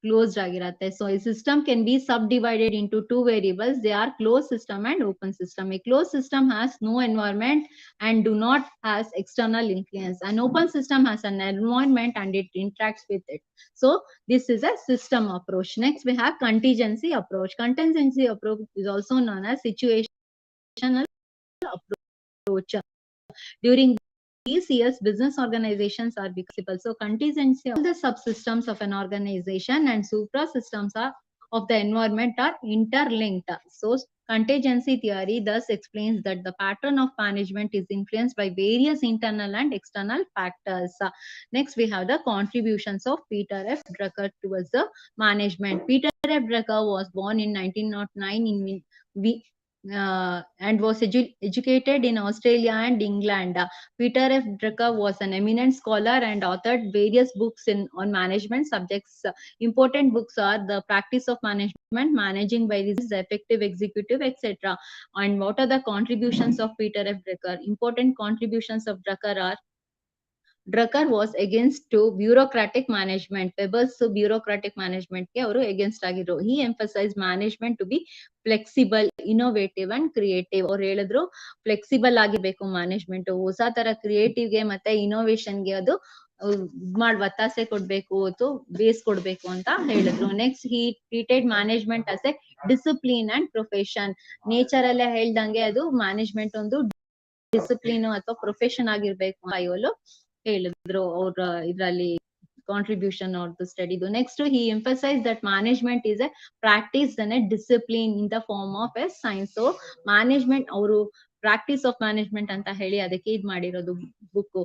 closed ಆಗಿರತ್ತೆ. So a system can be subdivided into two variables. They are closed system and open system. A closed system has no environment and do not has external influence. An open system has an environment and it interacts with it. So this is a system approach. Next we have contingency approach. Contingency approach is also known as situational approach. During these years, business organizations are becoming so contingency. All the subsystems of an organization and supra systems of the environment are interlinked. So contingency theory thus explains that the pattern of management is influenced by various internal and external factors. Next we have the contributions of Peter F. Drucker towards the management. Peter F. Drucker was born in 1909 in and was educated in Australia and England. Peter F. Drucker was an eminent scholar and authored various books on management subjects. Important books are The Practice of Management, Managing by Results, The Effective Executive, etc. And what are the contributions of Peter F. Drucker? Important contributions of Drucker are: Drucker was against to bureaucratic management. Pebbles bureaucratic management ಗೆ ಅವರು against ಆಗಿದ್ರು. He emphasized management to be flexible, innovative and creative. ಅವ್ರು ಹೇಳಿದ್ರು flexible ಆಗಿರ್ಬೇಕು management, ಹೊಸ ತರ creative ಗೆ ಮತ್ತೆ ಇನೋವೇಷನ್ ಗೆ ಅದು ಒತ್ತಾಸೆ ಕೊಡ್ಬೇಕು ಅಥವಾ ಬೇಸ್ ಕೊಡ್ಬೇಕು ಅಂತ ಹೇಳಿದ್ರು. Next he treated management us A discipline and profession. Nature ಅಲ್ಲೇ ಹೇಳ್ದಂಗೆ ಅದು ಮ್ಯಾನೇಜ್ಮೆಂಟ್ ಒಂದು ಡಿಸಿಪ್ಲಿನ್ ಅಥವಾ ಪ್ರೊಫೆಷನ್ ಆಗಿರ್ಬೇಕು ಅಂತ ಇವಳು ಹೇಳಿದ್ರು ಅವ್ರ ಇದರಲ್ಲಿ contribution or the study. The next, he emphasized that management is a practice and a discipline in the form of a science. So management ಅವರು ಪ್ರಾಕ್ಟೀಸ್ ಆಫ್ ಮ್ಯಾನೇಜ್ಮೆಂಟ್ ಅಂತ ಹೇಳಿ ಅದಕ್ಕೆ ಇದ್ ಮಾಡಿರೋದು ಬುಕ್.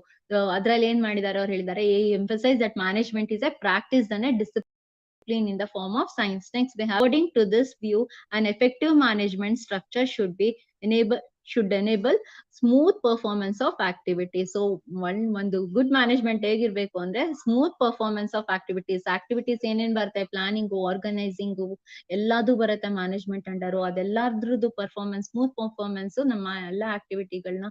ಅದ್ರಲ್ಲಿ ಏನ್ ಮಾಡಿದಾರೆ ಅವ್ರು ಹೇಳಿದ್ದಾರೆ, emphasise that management is A practice and a discipline in the form of science. Next we have, according to this view, an effective management structure should enable smooth performance of activity. So ಒಂದು good management ಹೇಗಿರ್ಬೇಕು ಅಂದ್ರೆ smooth performance of activities ಏನೇನ್ ಬರುತ್ತೆ, planning, organising ಎಲ್ಲದೂ ಬರುತ್ತೆ management under. ಅದೆಲ್ಲದ್ರದ್ದು performance, smooth performance ನಮ್ಮ ಎಲ್ಲ ಆಕ್ಟಿವಿಟಿಗಳನ್ನ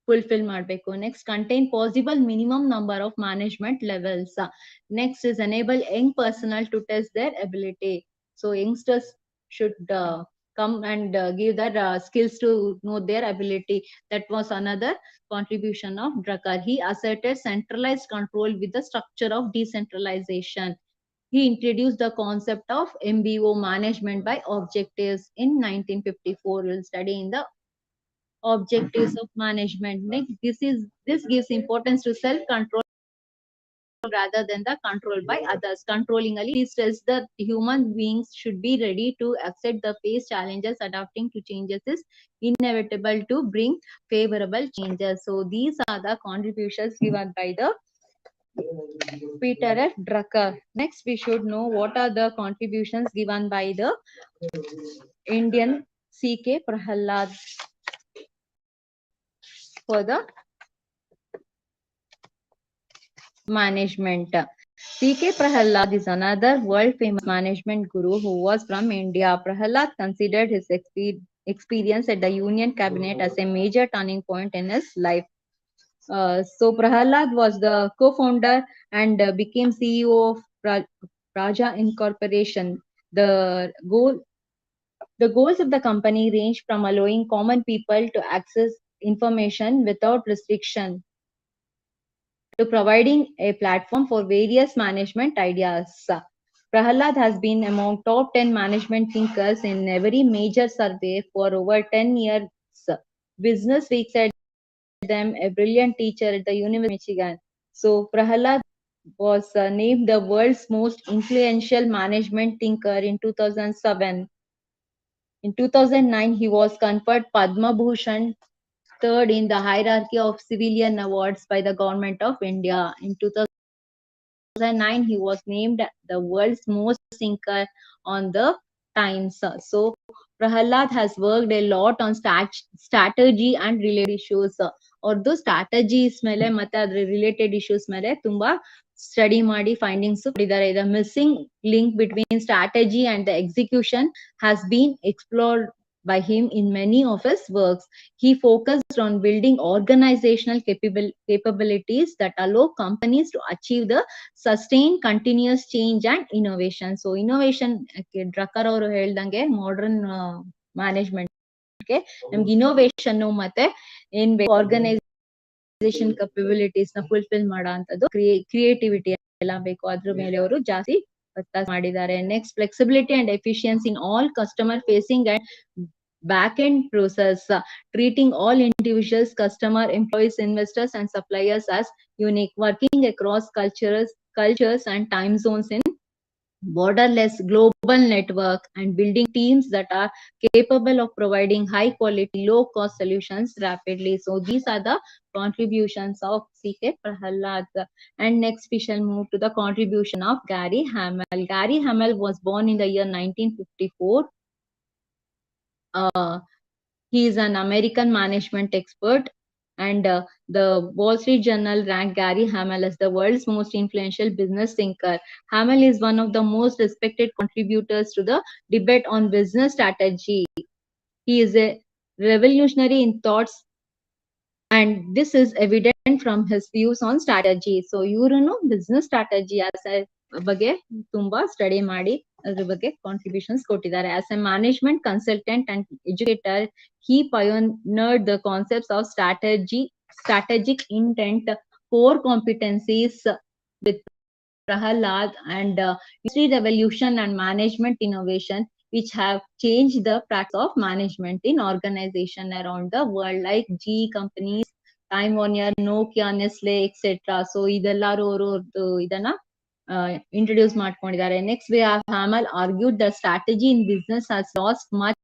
ಫುಲ್ಫಿಲ್ ಮಾಡಬೇಕು. Next, contain possible minimum number of management levels. Next is enable young personal to test their ability. So youngsters should come and give their skills to know their ability. That was another contribution of Drucker. He asserted centralized control with the structure of decentralization. He introduced the concept of MBO, management by objectives, in 1954. We'll study in the objectives of management. Next, this gives importance to self control rather than the control by others. Controlling Ali says that human beings should be ready to accept the face challenges. Adapting to changes is inevitable to bring favorable changes. So these are the contributions given by the Peter F. Drucker. Next, we should know what are the contributions given by the Indian C.K. Prahalad for the management. C.K. Prahalad is another world famous management guru who was from India. Prahalad considered his experience at the Union Cabinet as a major turning point in his life. So Prahalad was the co-founder and became CEO of Raja Incorporation. The goals of the company ranged from allowing common people to access information without restriction to providing a platform for various management ideas. Prahalad has been among top 10 management thinkers in every major survey for over 10 years. Business Week said them a brilliant teacher at the University of Michigan. So Prahalad was named the world's most influential management thinker in 2007. In 2009, he was conferred Padma Bhushan, third in the hierarchy of civilian awards by the Government of India. In 2009, he was named the world's most thinker on the Times. So Prahalad has worked a lot on strategy and related issues. ಅವ್ರದ್ದು strategies ಮೇಲೆ ಮತ್ತೆ ಅದ್ರ related issues ಮೇಲೆ ತುಂಬಾ study ಮಾಡಿ findings ಕೊಟ್ಟಿದ್ದಾರೆ. The missing link between strategy and the execution has been explored by him in many of his works. He focused on building organizational capabilities that allow companies to achieve the sustained continuous change and innovation. So innovation, Drucker ಅವರು ಹೇಳ್ದಂಗೆ modern ಮ್ಯಾನೇಜ್ಮೆಂಟ್ಗೆ ನಮ್ಗೆ innovation ಮತ್ತೆ ಏನ್ organisation capabilities ನ fulfil ಮಾಡೋ ಅಂತದ್ದು creativity ಎಲ್ಲ ಬೇಕು. ಅದ್ರ ಮೇಲೆ ಅವರು ಜಾಸ್ತಿ ಒತ್ತಾಸ ಮಾಡಿದ್ದಾರೆ. Next, flexibility and efficiency in all customer facing and back-end process, treating all individuals, customer, employees, investors, and suppliers as unique, working across cultures and time zones in borderless global network, and building teams that are capable of providing high quality, low cost solutions rapidly. So these are the contributions of C.K. Prahalad. And next we shall move to the contribution of Gary Hamel. Gary Hamel was born in the year 1954. He is an American management expert, and the Wall Street Journal ranked Gary Hamel as the world's most influential business thinker. Hamel is one of the most respected contributors to the debate on business strategy. He is a revolutionary in thoughts, and this is evident from his views on strategy. So ಇವರು business strategy ಬಗ್ಗೆ ತುಂಬಾ study ಮಾಡಿ ಅದ್ರ ಬಗ್ಗೆ contributions ಕೊಟ್ಟಿದ್ದಾರೆ. As a management consultant and educator, he pioneered the concepts of strategic intent, core competencies with Prahalad, and industry revolution and management innovation, which have changed the practice of management in organization around the world, like GE companies, Time Warner, Nokia, Nestle, etc. So ಇದೆಲ್ಲರೂ ಅವರು ಇದನ್ನ introduce ಮಾಡ್ಕೊಂಡಿದ್ದಾರೆ. Next we have Hamel argued that strategy in business has lost much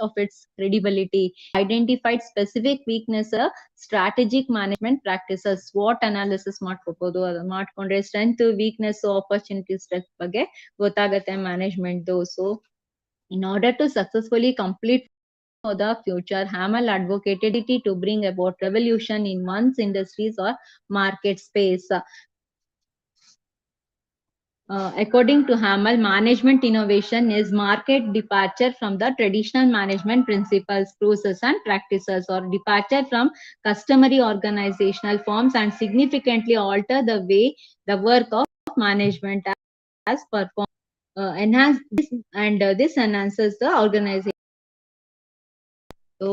of its credibility. Identified specific weaknesses, strategic management practices, SWOT analysis ಮಾಡ್ಕೋಬಹುದು. ಅದು ಮಾಡ್ಕೊಂಡ್ರೆ strength, weakness, opportunities ಬಗ್ಗೆ ಗೊತ್ತಾಗತ್ತೆ management. So in order to successfully complete for the future, Hamel advocated it to bring about revolution in one's industries or market space. According to Hamel, management innovation is market departure from the traditional management principles, process, and practices, or departure from customary organizational forms, and significantly alter the way the work of management as performed. Enhance this, and this enhances the organization. So,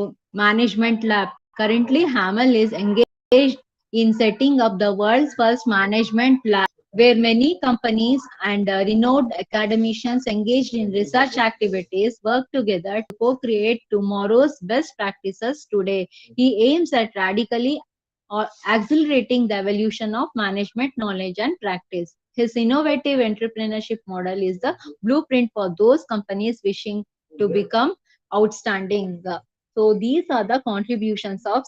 Management Lab. Currently, Hamel is engaged in setting up the world's first management lab, where many companies and renowned academicians engaged in research activities work together to co-create tomorrow's best practices today. He aims at radically or accelerating the evolution of management knowledge and practice. His innovative entrepreneurship model is the blueprint for those companies wishing to become outstanding. So these are the contributions of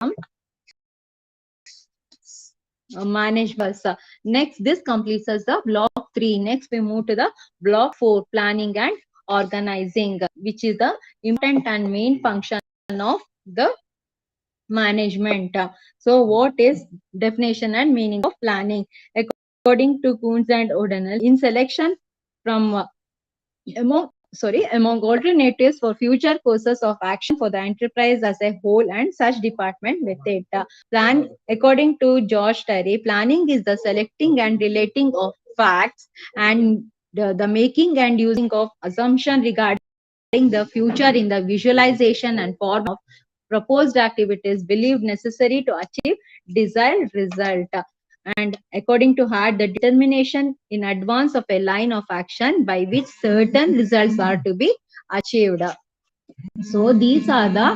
some managers. Next, this completes us the block 3. Next, we move to the block 4, planning and organizing, which is the important and main function of the management. So what is definition and meaning of planning? According to Coons and O'Donnell, in selection from among alternatives for future courses of action for the enterprise as a whole and such department with it. Plan, according to George Terry, planning is the selecting and relating of facts and the making and using of assumption regarding the future in the visualization and form of proposed activities believed necessary to achieve desired result. And according to Hart, the determination in advance of a line of action by which certain results are to be achieved. So these are the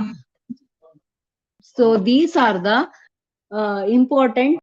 important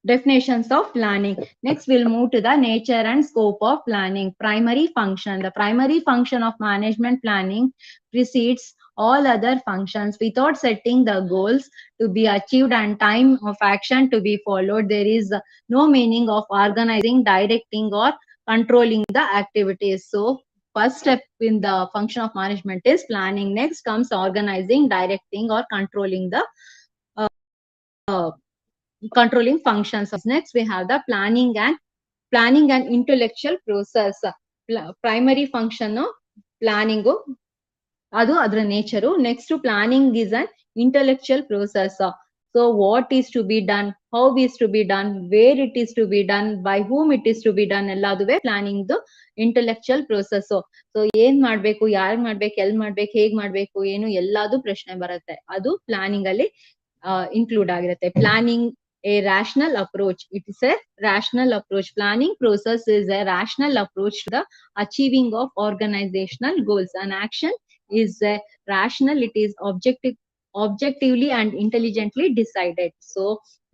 definitions of planning. Next, we'll move to the nature and scope of planning. Primary function. The primary function of management planning precedes all other functions. Without setting the goals to be achieved and time of action to be followed, there is no meaning of organizing, directing, or controlling the activities. So first step in the function of management is planning. Next comes organizing, directing, or controlling the controlling functions. Next, we have the planning and intellectual process. Primary function planning, adu adra nature. Next to planning is an intellectual process. So what is to be done, how is to be done, where it is to be done, by whom it is to be done, elladuve planning the intellectual process. So ಏನ್ ಮಾಡ್ಬೇಕು, ಯಾರ್ ಮಾಡ್ಬೇಕು, L ಮಾಡ್ಬೇಕು, ಹೇಗ್ ಮಾಡ್ಬೇಕು, ಏನು ಎಲ್ಲಾದು ಪ್ರಶ್ನೆ ಬರುತ್ತೆ. ಅದು ಪ್ಲಾನಿಂಗ್ ಅಲ್ಲಿ include ಆಗಿರುತ್ತೆ. Planning a rational approach. It is a rational approach. Planning process is a rational approach to the achieving of organizational goals. An action is rational. It is objectively and intelligently decided. So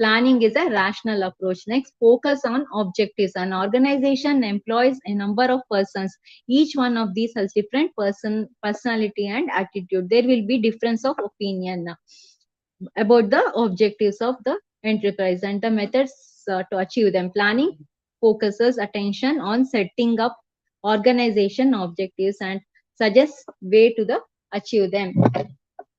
planning is a rational approach. Next, focus on objectives. An organization employs a number of persons. Each one of these has different personality and attitude. There will be difference of opinion about the objectives of the enterprise and the methods to achieve them. Planning focuses attention on setting up organization objectives and suggests way to the achieve them.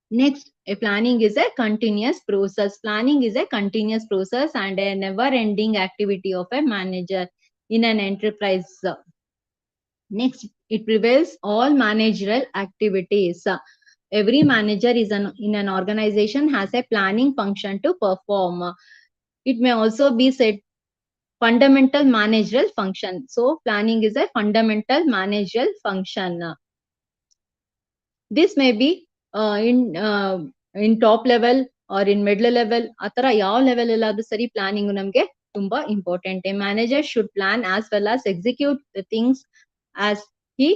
Next, a planning is a continuous process. Planning is a continuous process and a never-ending activity of a manager in an enterprise. Next, it prevails all managerial activities. Every manager in an organization has a planning function to perform. It may also be said fundamental managerial function. So, planning is a fundamental managerial function. This may be in top level or in middle level. ಆ ತರ ಯಾವ level ಎಲ್ಲಾದ್ರೂ ಸರಿ planning ನಮ್ಗೆ ತುಂಬಾ important. A manager should plan as well as execute the things as he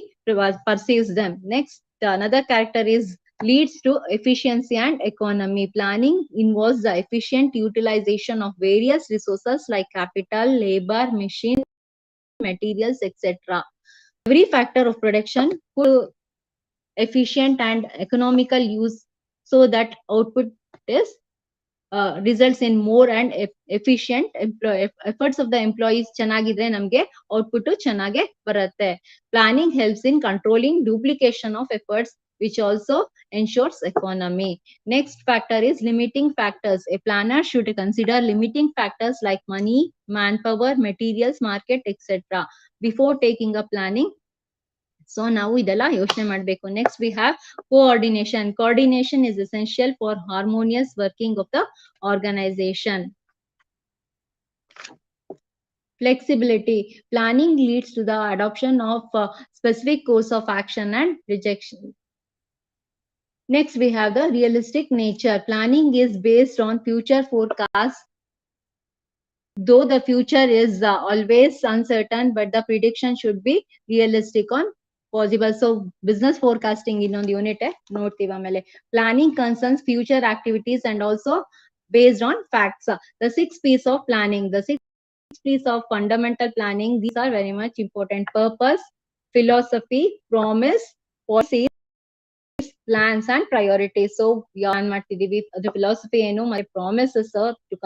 perceives them. Next, another character is leads to efficiency and economy. Planning involves the efficient utilization of various resources like capital, labor, machine, materials, etc. Every factor of production could efficient and economical use so that output is results in more and efficient efforts of the employees ಚೆನ್ನಾಗಿದ್ರೆ ನಮಗೆ output ಚೆನ್ನಾಗೆ ಬರುತ್ತೆ. Planning helps in controlling duplication of efforts, which also ensures economy. Next factor is limiting factors. A planner should consider limiting factors like money, manpower, materials, market, etc. before taking a planning. So ನಾವು ಇದೆಲ್ಲ ಯೋಚನೆ ಮಾಡಬೇಕು. Next we have coordination. Coordination is essential for harmonious working of the organisation. Flexibility. Planning leads to the adoption of specific course of action and rejection. Next, we have the realistic nature. Planning is based on future forecasts. Though the future is always uncertain, but the prediction should be realistic on possible. So business forecasting ಇನ್ನೊಂದು unit ನೋಡ್ತೀವಿ. ಆಮೇಲೆ planning concerns future activities and also based on facts. The 6 P's of planning. The 6 P's of fundamental planning, these are very much important. Purpose, philosophy, promise, policy, plans and priorities. So ಯಾನ್ ಮಾಡ್ತಿದೀವಿ, ಅದ್ರ philosophy ಏನು, ಮತ್ತೆ promises to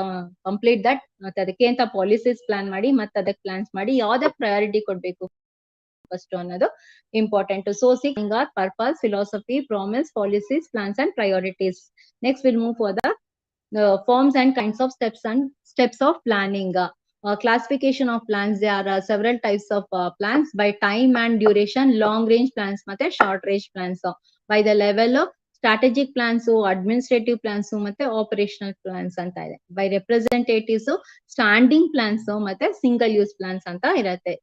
complete that, ಮತ್ತೆ ಅದಕ್ಕೆ ಅಂತ policies plan ಮಾಡಿ, ಮತ್ತೆ ಅದಕ್ಕೆ ಪ್ಲಾನ್ಸ್ ಮಾಡಿ ಯಾವ್ದಕ್ಕೆ ಪ್ರಯಾರಿಟಿ ಕೊಡ್ಬೇಕು ಫಸ್ಟ್ ಅನ್ನೋದು important. So purpose, philosophy, promise, policies, plans and priorities. Next we'll move for the forms and kinds of steps of planning. Classification of plans. There are several types of plans by time and duration. Long range plans ಮತ್ತೆ short range plans. By the level of strategic plans, administrative plans ಮತ್ತೆ operational plans ಅಂತ ಇದೆ. By representatives, standing plans ಮತ್ತೆ single use plans ಅಂತ ಇರುತ್ತೆ.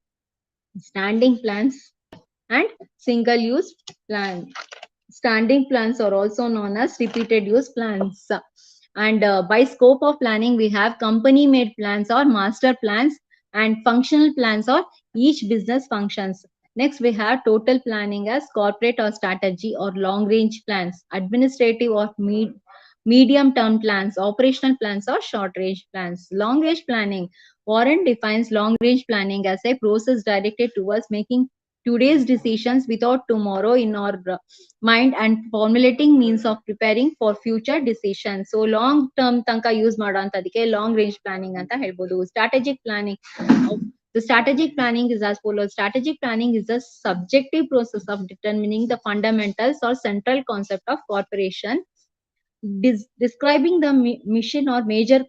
Standing plans and single use plan. Standing plans are also known as repeated use plans. And by scope of planning, we have company made plans or master plans, and functional plans or each business functions. Next, we have total planning as corporate or strategy or long range plans, administrative or medium term plans, operational plans or short range plans. Long range planning. Warren defines long range planning as a process directed towards making today's decisions without tomorrow in our mind and formulating means of preparing for future decisions. So long term ತನಕ use ಮಾಡೋಂಥದಕ್ಕೆ long range planning ಅಂತ ಹೇಳ್ಬೋದು. Strategic planning. The strategic planning is as follows. Strategic planning is a subjective process of determining the fundamentals or central concept of corporation, describing the mission or major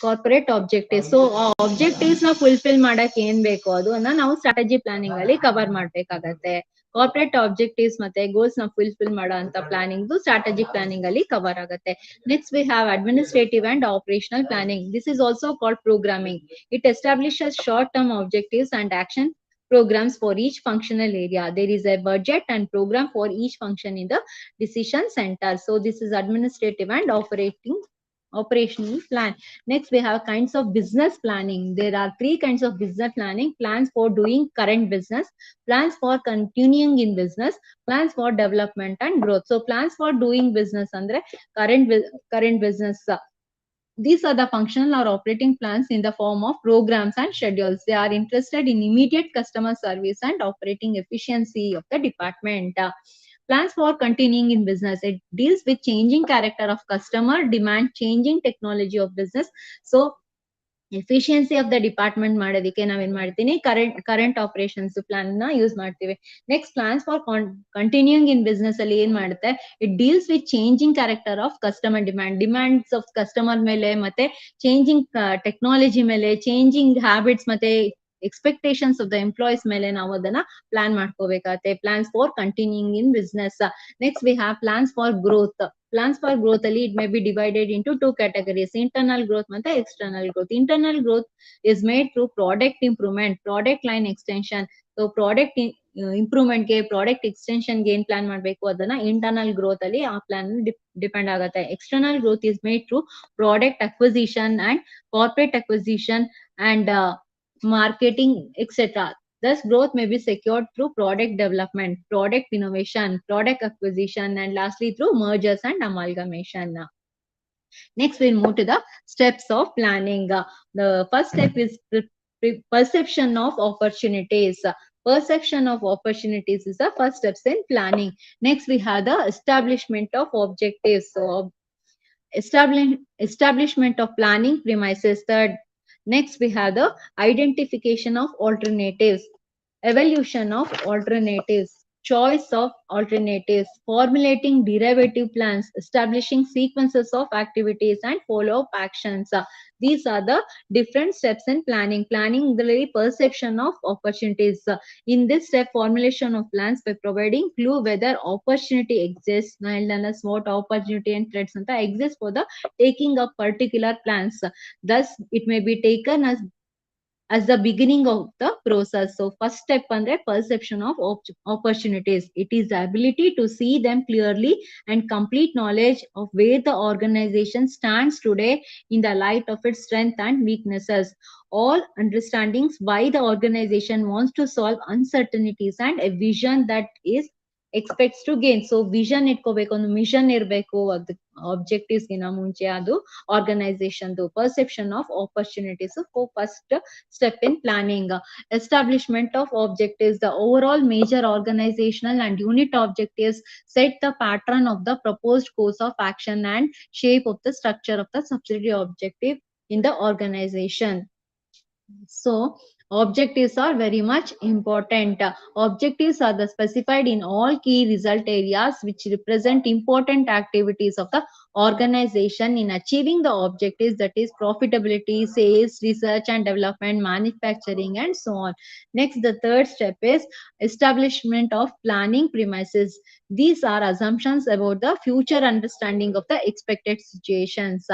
corporate objective. So ಆ objectives ನ fulfil ಮಾಡಕ್ ಏನ್ ಬೇಕು ಅದನ್ನ ನಾವು strategy planning ಅಲ್ಲಿ cover ಮಾಡ್ಬೇಕಾಗತ್ತೆ. Corporate objectives ಮತ್ತೆ ಗೋಲ್ಸ್ ನ ಫುಲ್ಫಿಲ್ ಮಾಡೋ ಅಂತ ಪ್ಲಾನಿಂಗ್ ಸ್ಟ್ರಾಟಜಿಕ್ ಪ್ಲಾನಿಂಗ್ ಅಲ್ಲಿ ಕವರ್ ಆಗುತ್ತೆ. Next we have administrative and operational planning. This is also called programming. It establishes short term objectives and action programs for each functional area. There is a budget and program for each function in the decision center. So this is administrative and operational plan. Next, we have kinds of business planning. There are 3 kinds of business planning. Plans for doing current business, plans for continuing in business, plans for development and growth. So plans for doing business andre current business. These are the functional or operating plans in the form of programs and schedules. They are interested in immediate customer service and operating efficiency of the department. Plans for continuing in business. It deals with changing character of customer demand, changing technology of business. So efficiency of the department ಮಾಡೋದಕ್ಕೆ ನಾವೇನ್ ಮಾಡ್ತೀನಿ, current operations plan ನ use ಮಾಡ್ತೀವಿ. Next, plans for continuing in business ಅಲ್ಲಿ ಏನ್ ಮಾಡುತ್ತೆ, it deals with changing character of customer demands of customer ಮೇಲೆ, ಮತ್ತೆ ಚೇಂಜಿಂಗ್ ಟೆಕ್ನಾಲಜಿ ಮೇಲೆ, ಚೇಂಜಿಂಗ್ ಹ್ಯಾಬಿಟ್ಸ್ ಮತ್ತೆ ಎಕ್ಸ್ಪೆಕ್ಟೇಷನ್ಸ್ ಆಫ್ ದ ಎಂಪ್ಲಾಯೀಸ್ ಮೇಲೆ ನಾವು ಅದನ್ನ ಪ್ಲಾನ್ ಮಾಡ್ಕೋಬೇಕಾಗತ್ತೆ. Plans for continuing in business. Next we have plans for growth. Plans for growth ಅಲ್ಲಿ it may be divided into two categories, internal growth ಮತ್ತೆ external growth. Internal growth is made through product improvement, product line extension. So product improvement ಗೆ, product extension ಗೆ ಏನ್ plan ಮಾಡ್ಬೇಕು ಅದನ್ನ internal growth ಅಲ್ಲಿ ಆ plan depend ಆಗುತ್ತೆ. External growth is made through product acquisition and corporate acquisition and marketing, etc. Thus, growth may be secured through product development, product innovation, product acquisition, and lastly through mergers and amalgamation. Next, we'll move to the steps of planning. The first step is perception of opportunities. Perception of opportunities is the first steps in planning. Next, we have the establishment of objectives. So, establishment of planning premises. Third, next we have the identification of alternatives, evaluation of alternatives, choice of alternatives, formulating derivative plans, establishing sequences of activities and follow-up actions. These are the different steps in planning. Planning the perception of opportunities. In this step, formulation of plans by providing clue whether opportunity exists, what opportunity and threats exist for the taking of particular plans. Thus, it may be taken as the beginning of the process. So first step andre perception of opportunities. It is the ability to see them clearly and complete knowledge of where the organization stands today in the light of its strengths and weaknesses. All understandings why the organization wants to solve uncertainties and a vision that is expects to gain. So vision ಇಟ್ಕೋಬೇಕು, ಒಂದು mission ಇರಬೇಕು, ಅದು objectives ಗಿನ ಮುಂಚೆ ಅದು organisation perception of opportunities. First step in planning. Establishment of objectives. The overall major organizational and unit objectives set the pattern of the proposed course of action and shape of the structure of the subsidiary objective in the organization. So, objectives are very much important. Objectives are the specified in all key result areas which represent important activities of the organization in achieving the objectives, that is profitability, sales, research and development, manufacturing and so on. Next, the third step is establishment of planning premises. These are assumptions about the future understanding of the expected situations.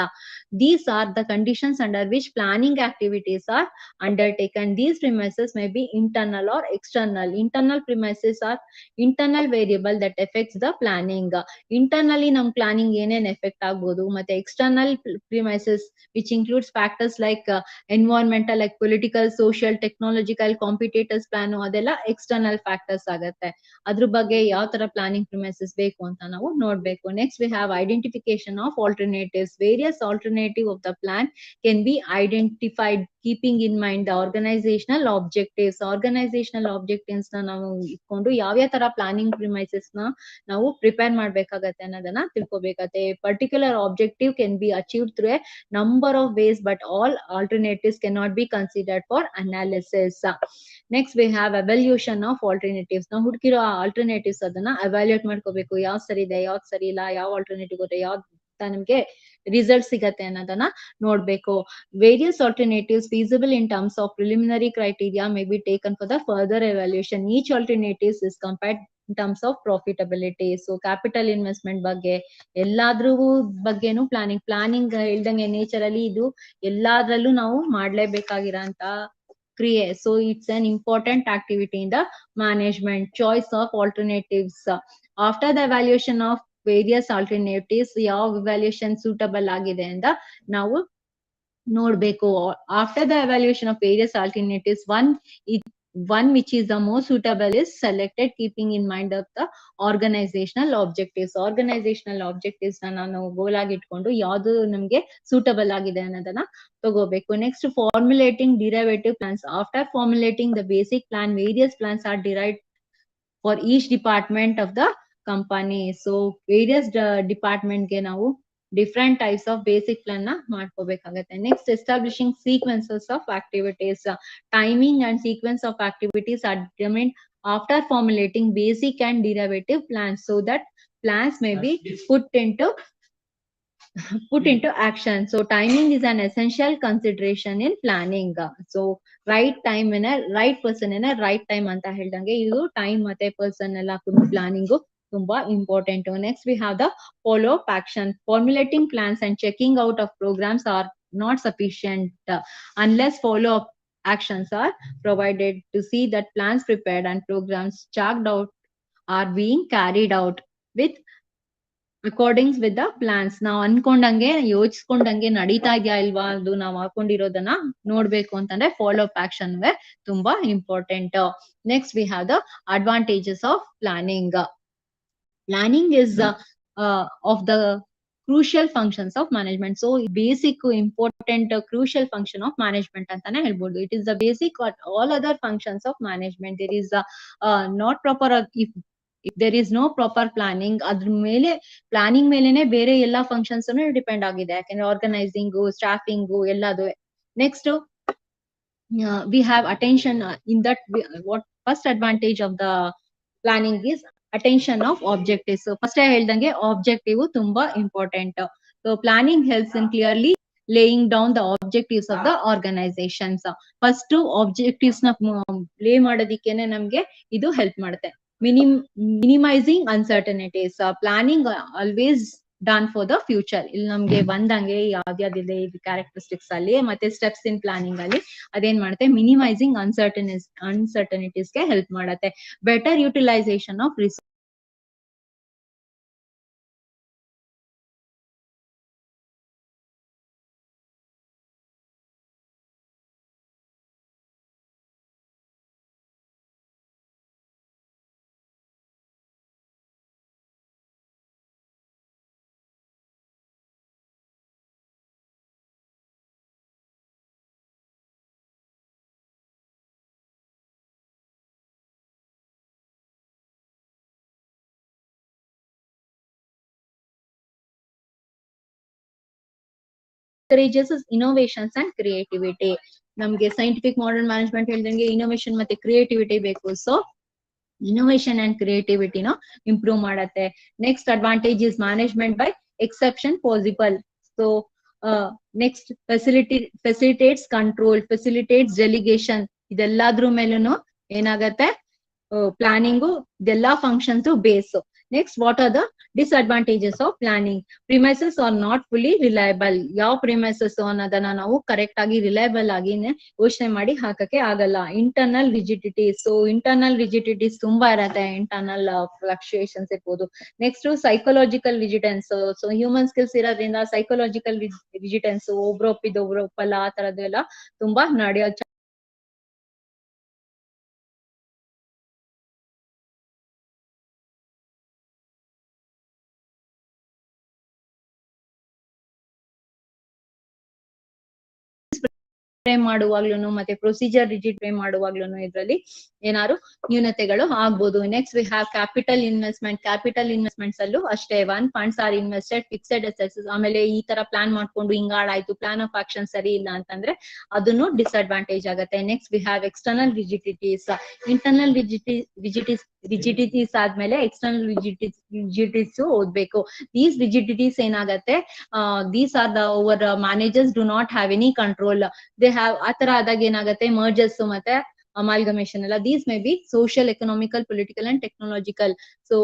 These are the conditions under which planning activities are undertaken. These premises may be internal or external. Internal premises are internal variable that affects the planning. Internally ನಮ್ planning ಏನೇನ್ effect ಆಗ್ಬೋದು, ಮತ್ತೆ external premises which includes factors like environmental, like political, social, technological, competitors plan, ಅದೆಲ್ಲ external factors ಆಗತ್ತೆ. ಅದ್ರ ಬಗ್ಗೆ ಯಾವ ತರ ಪ್ಲಾನಿಂಗ್ ಪ್ರಿಮೈಸಸ್ ಬೇಕು ಅಂತ ನಾವು ನೋಡ್ಬೇಕು. Next we have identification of alternatives. Various alternative of the plan can be identified keeping in mind the organizational objectives. Organizational objectives ನ ನಾವು ಇಟ್ಕೊಂಡು ಯಾವ ತರ ಪ್ಲಾನಿಂಗ್ ಪ್ರಿಮೈಸಸ್ ನ ನಾವು ಪ್ರಿಪೇರ್ ಮಾಡ್ಬೇಕಾಗತ್ತೆ ಅನ್ನೋದನ್ನ ತಿಳ್ಕೊಬೇಕಾಗತ್ತೆ. Particular objective can be achieved through a number of ways, but all alternatives cannot be considered for analysis. Next we have evaluation of alternatives. ನಾವು ಹುಡುಕಿರೋ ಆಲ್ಟರ್ನೇಟಿವ್ಸ್ ಅದನ್ನ ಎವ್ಯಾಲ್ಯೂಯೇಟ್ ಮಾಡ್ಕೋಬೇಕು. ಯಾವ್ದು ಸರಿ ಇದೆ, ಯಾವ್ದು ಸರಿ ಇಲ್ಲ, ಯಾವ ಆಲ್ಟರ್ನೇಟಿವ್ ಗೊತ್ತೆ, ಯಾವ್ದು ನಮ್ಗೆ ರಿಸಲ್ಟ್ ಸಿಗತ್ತೆ ಅನ್ನೋದನ್ನ ನೋಡ್ಬೇಕು. Various alternatives feasible in terms of preliminary criteria may be taken for the further evaluation. Each alternative is compared in terms of profitability. So capital investment ಬಗ್ಗೆ ಎಲ್ಲಾದ್ರೂ ಬಗ್ಗೆನು ಪ್ಲಾನಿಂಗ್ ಹೇಳ್ದಂಗೆ ನೇಚರ್ ಅಲ್ಲಿ ಇದು ಎಲ್ಲಾದ್ರಲ್ಲೂ ನಾವು ಮಾಡ್ಲೇಬೇಕಾಗಿರೋಂತ ಕ್ರಿಯೆ. So it's an important activity in the management. Choice of alternatives. After the evaluation of various alternatives, ಯಾವ valuation suitable ಆಗಿದೆ ಅಂತ ನಾವು ನೋಡ್ಬೇಕು. After the evaluation of various alternatives, one which is the most suitable is selected keeping in mind of the organizational objectives. Organizational objectives ನಾನು ಗೋಲ್ ಆಗಿ ಇಟ್ಕೊಂಡು ಯಾವ್ದು ನಮ್ಗೆ ಸೂಟಬಲ್ ಆಗಿದೆ ಅನ್ನೋದನ್ನ ತಗೋಬೇಕು. Next, formulating derivative plans. After formulating the basic plan, various plans are derived for each department of the company. So various department ಗೆ ನಾವು different types of basic plan ನ ಮಾಡ್ಕೋಬೇಕಾಗತ್ತೆ. Next establishing sequences of activities. Timing and sequence of activities are determined after formulating basic and derivative plans so that plans may be put into action. So timing is an essential consideration in planning. So right time in a right person in a right time ಅಂತ ಹೇಳ್ದಂಗೆ ಇದು time ಮತ್ತೆ person ಎಲ್ಲ planning ತುಂಬಾ important. Next we have the follow up action. Formulating plans and checking out of programmes are not sufficient unless follow up actions are provided to see that plans prepared and programs chalked out are being carried out with accordings with the plans. ನಾವು ಅನ್ಕೊಂಡಂಗೆ ಯೋಚಿಸ್ಕೊಂಡಂಗೆ ನಡೀತಾ ಇದೆಯಾ ಇಲ್ವಾ ಅದು ನಾವು ಹಾಕೊಂಡಿರೋದನ್ನ ನೋಡ್ಬೇಕು ಅಂತಂದ್ರೆ follow up action ತುಂಬಾ important. Next we have the advantages of planning. Planning is of the crucial functions of management. So basic important crucial function of management ಅಂತಾನೆ ಹೇಳ್ಬೋದು. It is the basic or all other functions of management. There is not proper if there is no proper planning, ಅದ್ರ ಮೇಲೆ planning ಮೇಲೆನೆ ಬೇರೆ ಎಲ್ಲಾ functions depend ಆಗಿದೆ. ಯಾಕಂದ್ರೆ organising, staffing ಎಲ್ಲದು. Next we have attention in that what first advantage of the planning is attention of objectives. So first ಹೇಳ್ದಂಗೆ objective ತುಂಬಾ important. So planning helps in clearly laying down the objectives of the organizations. First objectives ನ ಲೇ ಮಾಡೋದಿಕ್ಕೇನೆ ನಮ್ಗೆ ಇದು help ಮಾಡುತ್ತೆ. minimizing uncertainties. Planning always done for the future. ಇಲ್ಲಿ ನಮ್ಗೆ ಬಂದಂಗೆ ಯಾವ್ಯಾವ್ದಿದೆ ಇದು ಕ್ಯಾರೆಕ್ಟರಿಸ್ಟಿಕ್ಸ್ ಅಲ್ಲಿ ಮತ್ತೆ ಸ್ಟೆಪ್ಸ್ ಇನ್ ಪ್ಲಾನಿಂಗ್ ಅಲ್ಲಿ ಅದೇನ್ ಮಾಡುತ್ತೆ, ಮಿನಿಮೈಸಿಂಗ್ ಅನ್ಸರ್ಟನಿಟೀಸ್ ಗೆ ಹೆಲ್ಪ್ ಮಾಡುತ್ತೆ. Better utilisation of encourages innovations and creativity. ನಮ್ಗೆ ಸೈಂಟಿಫಿಕ್ ಮಾಡರ್ನ್ ಮ್ಯಾನೇಜ್ಮೆಂಟ್ ಹೇಳ್ದಂಗೆ ಇನೋವೇಷನ್ ಮತ್ತೆ ಕ್ರಿಯೇಟಿವಿಟಿ ಬೇಕು. ಸೊ ಇನೋವೇಷನ್ ಅಂಡ್ ಕ್ರಿಯೇಟಿವಿಟಿನ ಇಂಪ್ರೂವ್ ಮಾಡತ್ತೆ. Next advantage is management by exception possible. So next facilitates control, facilitates delegation. ಇದೆಲ್ಲಾದ್ರ ಮೇಲೂ ಏನಾಗತ್ತೆ, ಪ್ಲಾನಿಂಗು ಇದೆಲ್ಲಾ functions base. Next what are the disadvantages of planning? Premises are not fully reliable. ಯಾವ premises ಅನ್ನೋದನ್ನ ನಾವು correct ಆಗಿ reliable ಆಗಿ ಯೋಚನೆ ಮಾಡಿ ಹಾಕಕ್ಕೆ ಆಗಲ್ಲ. Internal rigidities. So internal rigidities ತುಂಬಾ ಇರತ್ತೆ, ಇಂಟರ್ನಲ್ ಫ್ಲಕ್ಚುಯೇಷನ್ಸ್ ಇರ್ಬೋದು. Next psychological rigidness. So human skills ಇರೋದ್ರಿಂದ ಸೈಕಲಾಜಿಕಲ್ ರಿಜಿಡೆನ್ಸ್, ಒಬ್ರು ಒಪ್ಪಿದ್ದು ಒಬ್ರು ಒಪ್ಪಲ್ಲ, ಆ ತರದ್ದೆಲ್ಲ ತುಂಬಾ ನಡೆಯೋ ಮಾಡುವಾಗ್ಲೂ ಮತ್ತೆ ಪ್ರೊಸೀಜರ್ ರಿಜಿಡ್ ಮಾಡುವಾಗ್ಲೂ ಇದರಲ್ಲಿ ಏನಾದ್ರು ನ್ಯೂನತೆಗಳು ಆಗ್ಬೋದು. Next we have capital investment. Capital investments ಅಲ್ಲೂ ಅಷ್ಟೇ one funds are invested fixed assets. ಆಮೇಲೆ ಈ ತರ ಪ್ಲಾನ್ ಮಾಡ್ಕೊಂಡು ಹಿಂಗಾಡಾಯ್ತು, ಪ್ಲಾನ್ ಆಫ್ ಆಕ್ಷನ್ ಸರಿ ಇಲ್ಲ ಅಂತಂದ್ರೆ ಅದನ್ನು ಡಿಸ್ಅಡ್ವಾಂಟೇಜ್ ಆಗುತ್ತೆ. Next we have external rigidities. Internal rigidities ಆದ್ಮೇಲೆ ಎಕ್ಸ್ಟರ್ನಲ್ ರಿಜಿಡಿಟೀಸ್ ಓದ್ಬೇಕು. ದೀಸ್ ರಿಜಿಡಿಟೀಸ್ ಏನಾಗತ್ತೆ, these are the over managers do not have any control. They have ಆ ತರ ಆದಾಗ ಏನಾಗುತ್ತೆ, ಮರ್ಜರ್ಸ್ ಮತ್ತೆ ಅಮಾಲ್ಗಮೇಷನ್ ಎಲ್ಲ. These may be social, economical, political and technological. So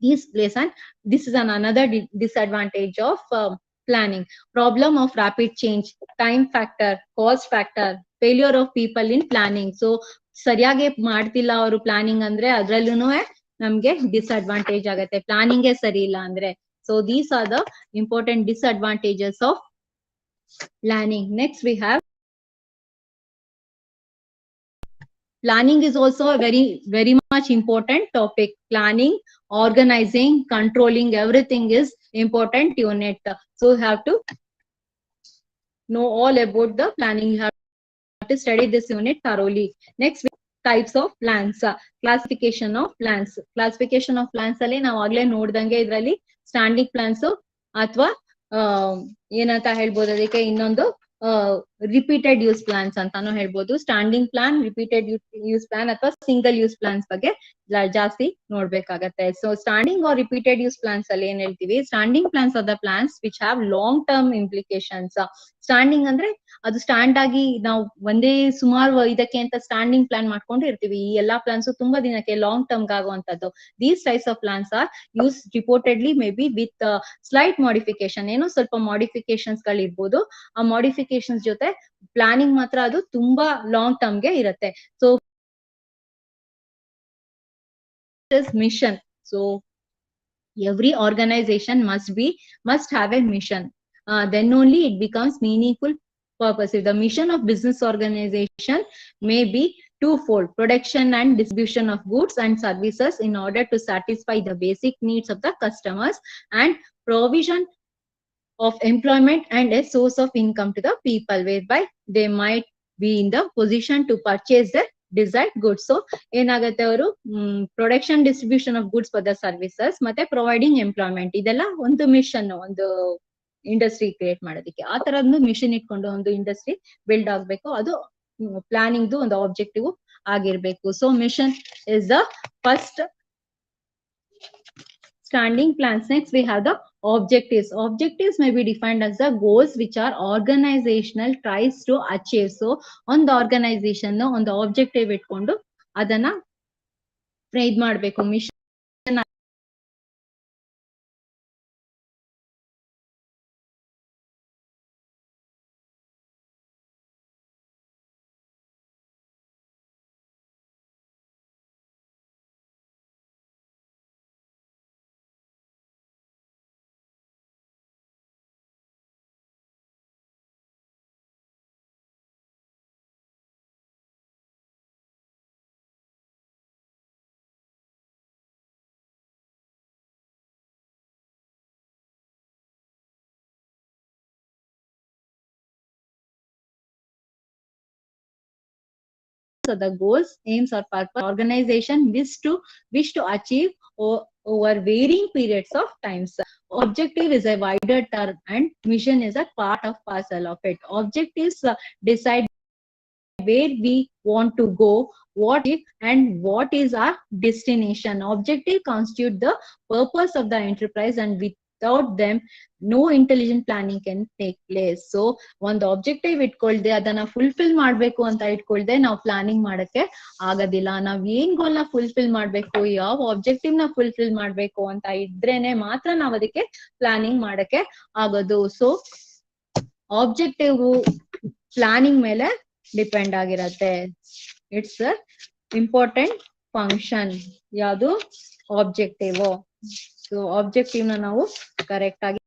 these place and this is another disadvantage of planning. Problem of rapid change, time factor, cost factor, failure of people in planning. So ಸರಿಯಾಗಿ ಮಾಡ್ತಿಲ್ಲ ಅವರು planning ಅಂದ್ರೆ ಅದ್ರಲ್ಲೂ ನಮ್ಗೆ disadvantage ಆಗುತ್ತೆ, ಪ್ಲಾನಿಂಗೇ ಸರಿ ಇಲ್ಲ ಅಂದ್ರೆ. So these are the important disadvantages of planning. Next we have planning is also a very much important topic. Planning, organizing, controlling, everything is important unit. So you have to know all about the planning. You have to study this unit thoroughly. Next types of plans. Classification of plans. Classification of plans ಅಲ್ಲಿ ನಾವು ಆಗ್ಲೇ ನೋಡ್ದಂಗೆ ಇದ್ರಲ್ಲಿ standing plants, ಅಥವಾ ಏನಂತ ಹೇಳ್ಬೋದು ಅದಕ್ಕೆ ಇನ್ನೊಂದು ರಿಪೀಟೆಡ್ ಯೂಸ್ ಪ್ಲಾನ್ಸ್ ಅಂತಾನು ಹೇಳ್ಬೋದು. Standing plan, repeated use plan ಅಥವಾ ಸಿಂಗಲ್ ಯೂಸ್ ಪ್ಲಾನ್ಸ್ ಬಗ್ಗೆ ಜಾಸ್ತಿ ನೋಡ್ಬೇಕಾಗತ್ತೆ. So standing or repeated use plans ಅಲ್ಲಿ ಏನ್ ಹೇಳ್ತೀವಿ, standing plans are the plans which have long term implications. Standing ಅಂದ್ರೆ ಅದು ಸ್ಟ್ಯಾಂಡ್ ಆಗಿ ನಾವು ಒಂದೇ ಸುಮಾರು ಇದಕ್ಕೆ ಅಂತ ಸ್ಟ್ಯಾಂಡಿಂಗ್ ಪ್ಲಾನ್ ಮಾಡ್ಕೊಂಡು ಇರ್ತೀವಿ. ಈ ಎಲ್ಲಾ ಪ್ಲಾನ್ಸ್ ತುಂಬಾ ದಿನಕ್ಕೆ ಲಾಂಗ್ ಟರ್ಮ್ ಆಗುವಂತದ್ದು. These types of plans are use reportedly may be with slight modification, ಏನೋ ಸ್ವಲ್ಪ ಮಾಡಿಫಿಕೇಶನ್ಸ್ ಗಳಿರ್ಬೋದು. ಆ ಮಾಡಿಫಿಕೇಶನ್ಸ್ ಜೊತೆ ಪ್ಲಾನಿಂಗ್ ಮಾತ್ರ ಅದು ತುಂಬಾ ಲಾಂಗ್ ಟರ್ಮ್ ಗೆ ಇರುತ್ತೆ. So mission, so every organization must have a mission. Then only it becomes meaningful purpose. If the mission of business organization may be twofold: production and distribution of goods and services in order to satisfy the basic needs of the customers, and provision of employment and a source of income to the people, whereby they might be in the position to purchase the desired goods. So ಏನಾಗುತ್ತೆ, ಅವರು production distribution of goods for the services ಮತ್ತೆ providing employment, ಇದೆಲ್ಲ ಒಂದು mission, ಒಂದು industry create ಮಾಡೋದಕ್ಕೆ. ಆ ತರದ್ದು mission ಇಟ್ಕೊಂಡು ಒಂದು ಇಂಡಸ್ಟ್ರಿ ಬಿಲ್ಡ್ ಆಗ್ಬೇಕು. ಅದು ಪ್ಲಾನಿಂಗ್ ಒಂದು ಆಬ್ಜೆಕ್ಟಿವ್ ಆಗಿರ್ಬೇಕು. So mission is the first standing plans. Next we have the objectives. Objectives may be defined as the goals which are organizational tries to achieve. So on the organization on the objective itkondu adana ಇದ್ ಮಾಡ್ಬೇಕು. Mission the goals, aims or purpose organization wish to achieve over varying periods of times. Objective is a wider term and mission is a part of parcel of it. Objectives decide where we want to go, what if and what is our destination. Objective constitute the purpose of the enterprise, and without them no intelligent planning can take place. So ಒಂದು objective ಇಟ್ಕೊಳ್ದೆ ಅದನ್ನ fulfil ಮಾಡ್ಬೇಕು ಅಂತ ಇಟ್ಕೊಳ್ದೆ ನಾವು planning ಮಾಡಕ್ಕೆ ಆಗೋದಿಲ್ಲ. ನಾವ್ ಏನ್ ಗೋಲ್ ನ ಫುಲ್ಫಿಲ್ ಮಾಡ್ಬೇಕು, ಯಾವ ಆಬ್ಜೆಕ್ಟಿವ್ ನ ಫುಲ್ಫಿಲ್ ಮಾಡ್ಬೇಕು ಅಂತ ಇದ್ರೇನೆ ಮಾತ್ರ ನಾವ್ ಅದಕ್ಕೆ ಪ್ಲಾನಿಂಗ್ ಮಾಡಕ್ಕೆ ಆಗೋದು. ಸೊ ಆಬ್ಜೆಕ್ಟಿವ್ ಪ್ಲಾನಿಂಗ್ ಮೇಲೆ ಡಿಪೆಂಡ್ ಆಗಿರತ್ತೆ. ಇಟ್ಸ್ ಇಂಪಾರ್ಟೆಂಟ್ ಫಂಕ್ಷನ್ ಯಾವುದು, ಆಬ್ಜೆಕ್ಟಿವ್. ಸೊ ಆಬ್ಜೆಕ್ಟಿವ್ ನ ನಾವು ಕರೆಕ್ಟ್ ಆಗಿ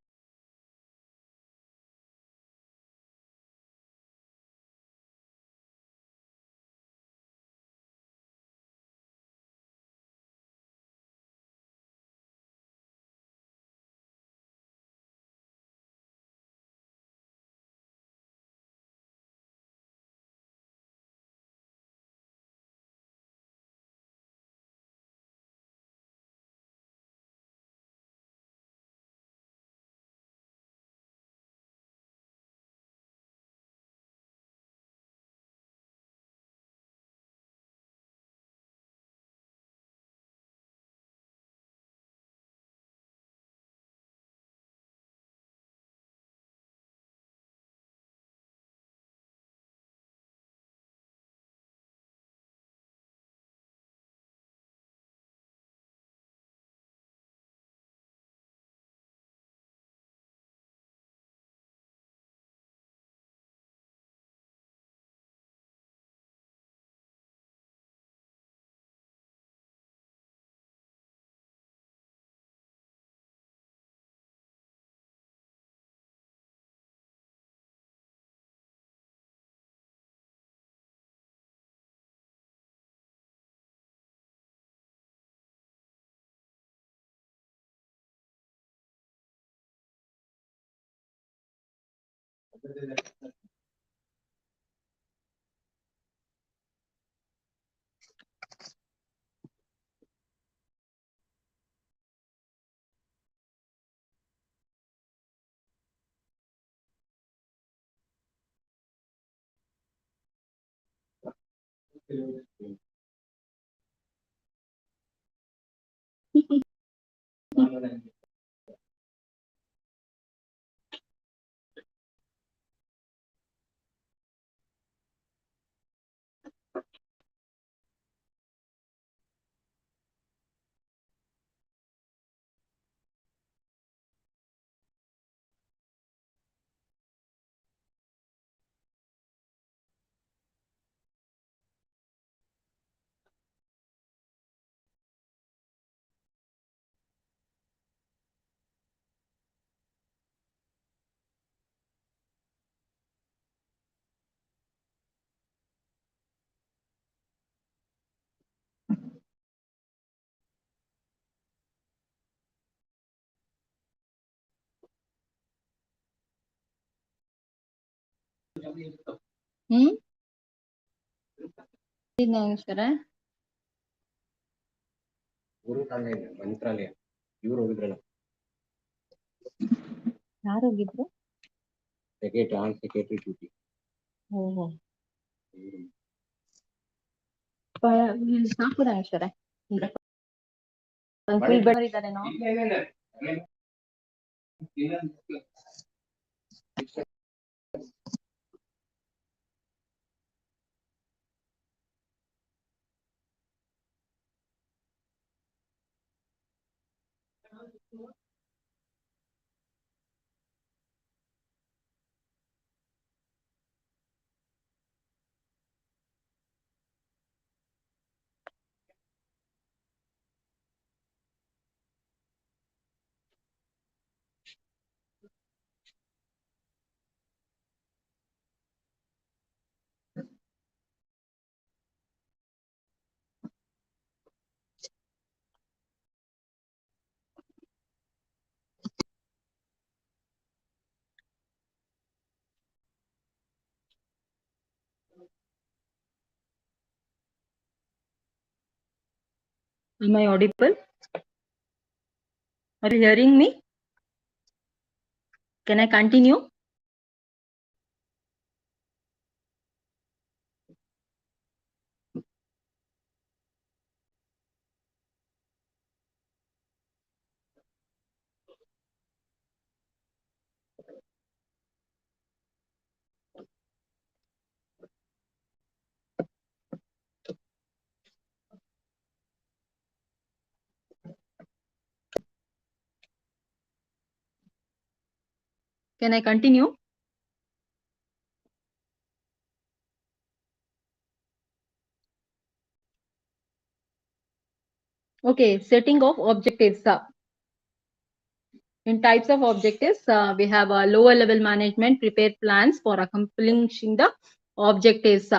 ಹ್ಮ್ ಸರ ಮಂತ್ರಾಲಯ ಇವ್ರು ಹೋಗಿದ್ರಲ್ಲ ಯಾರು ಹೋಗಿದ್ರು? Secretary duty. ಓಹೋ ನಾಲ್ಕು ರಾಮೇಶ್ವರ ಫುಲ್ ಬೆಳಿದ್ದಾರೆ ನಾವು. Am I audible? Are you hearing me? Can I continue? Can I continue? Okay, setting of objectives. In types of objectives, we have a lower level management prepare plans for accomplishing the objectives.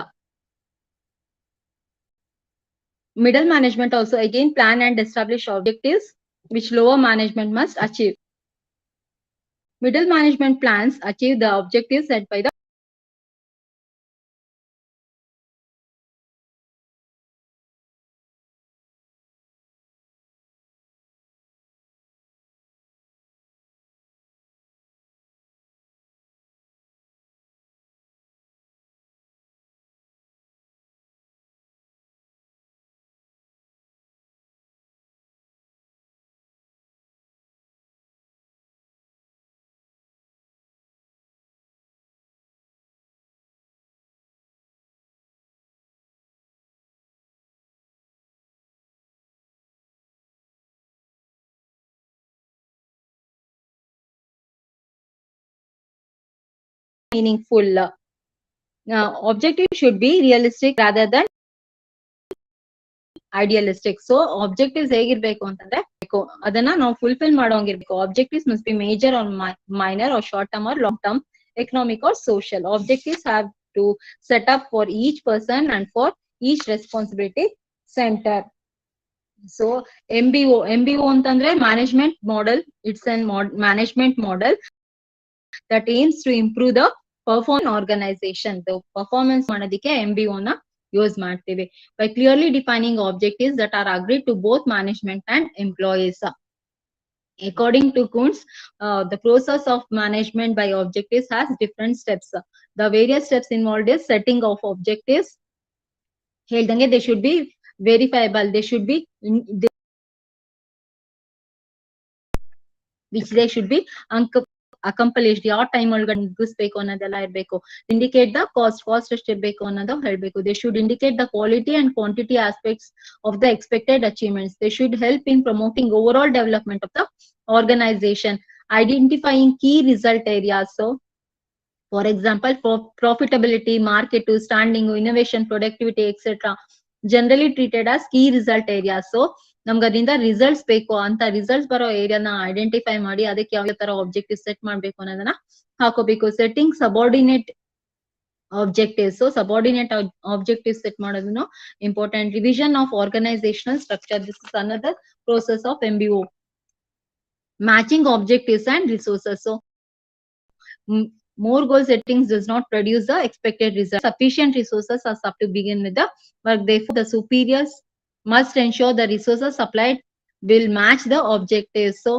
Middle management also again plan and establish objectives which lower management must achieve. Middle management plans achieve the objectives set by the meaningful. Objective should be realistic rather than idealistic. So objectives ಹೇಗಿರ್ಬೇಕು ಅಂತಂದ್ರೆ ಅದನ್ನ ನಾವು fulfil ಮಾಡೋಂಗಿರ್ಬೇಕು. Objectives must be major or minor or short term or long term, economic or social. Objectives have to set up for each person and for each responsibility center. So MBO ಅಂತಂದ್ರೆ management model. It's a management model that aims to improve the performance organization. The performance ಮಾಡೋದಕ್ಕೆ MBO ನ use ಮಾಡ್ತೀವಿ. By clearly defining objectives that are agreed to both management and employees. According to Kuntz, the process of management by objectives has different steps. The various steps involved is setting of objectives, ಹೇಳ್ದಂಗೆ they should be verifiable, they should be which they should be accomplished, ಯಾವ time ಒಳಗಡೆ ಮುಗಿಸ್ಬೇಕು ಅನ್ನೋದೆಲ್ಲ ಇರಬೇಕು. Indicate the cost ಎಷ್ಟು ಇರಬೇಕು ಅನ್ನೋದು ಹೇಳ್ಬೇಕು. They should indicate the quality and quantity aspects of the expected achievements. They should help in promoting over all development of the organization, identifying key result areas. So for example, profitability, market standing, innovation, productivity, etc. generally treated as key result areas. So ನಮ್ಗೆ ಅದರಿಂದ results ಬೇಕು ಅಂತ results ಬರೋ ಏರಿಯಾನ identify ಮಾಡಿ ಅದಕ್ಕೆ ಯಾವ ತರ objective set ಮಾಡ್ಬೇಕು ಅನ್ನೋದನ್ನ ಹಾಕೋಬೇಕು. Setting subordinate objectives. So subordinate objectives set ಮಾಡೋದನ್ನು important. Revision of organizational structure, this is another process of MBO. Matching objectives and resources. So more goal settings does not produce the expected result. Sufficient resources are sub to begin with the work. Therefore, the superiors must ensure the resources supplied will match the objectives. So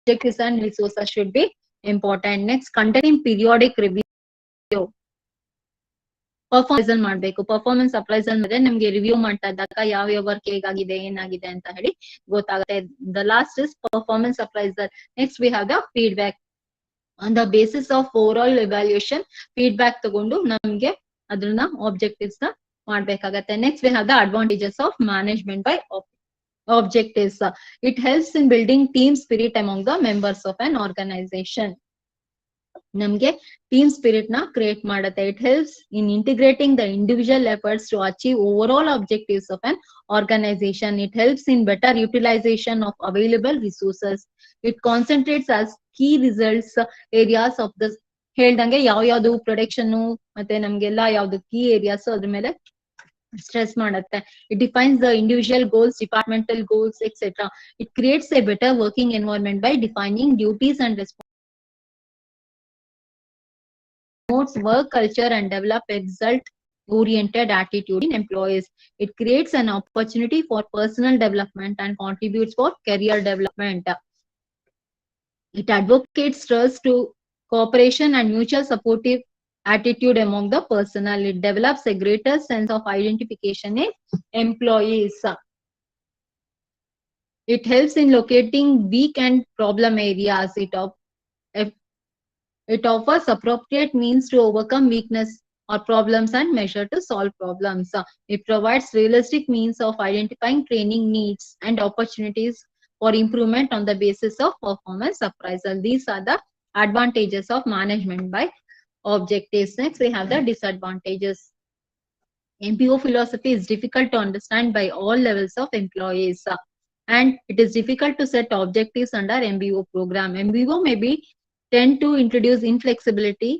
objectives and resources should be important. Next, conducting periodic review. Performance ಮಾಡ್ಬೇಕು. Performance appraisal ಅಂದ್ರೆ ನಮ್ಗೆ review ಮಾಡ್ತಾ ಇದ್ದಾಗ ಯಾವ work ಹೇಗಾಗಿದೆ ಏನಾಗಿದೆ ಅಂತ ಹೇಳಿ ಗೊತ್ತಾಗುತ್ತೆ. The last is performance appraisal. Next we have the feedback. On the basis of over all evaluation feedback ತಗೊಂಡು ನಮ್ಗೆ ಅದನ್ನ ಆಬ್ಜೆಕ್ಟಿವ್ಸ್ ನ ಮಾಡ್ಬೇಕಾಗತ್ತೆ. Next we have the advantages of management by objectives. It helps in building team spirit among the members of an organization. ನಮ್ಗೆ team spirit ನ create ಮಾಡುತ್ತೆ. It helps in integrating the individual efforts to achieve overall objectives of an organisation. It helps in better utilisation of available resources. It concentrates as key results areas of the ಹೇಳ್ದಂಗೆ ಯಾವ ಯಾವ್ದು production ಮತ್ತೆ ನಮ್ಗೆಲ್ಲ ಯಾವ್ದು key areas ಅದ್ರ ಮೇಲೆ stress ಮಾಡುತ್ತೆ. It defines the individual goals, departmental goals etcetera. It creates A better working environment by defining duties and responsibilities. Promotes work culture and develop a result-oriented attitude in employees. It creates an opportunity for personal development and contributes for career development. It advocates trust to cooperation and mutual supportive attitude among the personnel. It develops a greater sense of identification in employees. It helps in locating weak and problem areas. It offers appropriate means to overcome weakness or problems and measure to solve problems. It provides realistic means of identifying training needs and opportunities for improvement on the basis of performance appraisal. These are the advantages of management by objectives. Next, we have the disadvantages. MBO philosophy is difficult to understand by all levels of employees. And it is difficult to set objectives under MBO program. MBO may be tend to introduce inflexibility,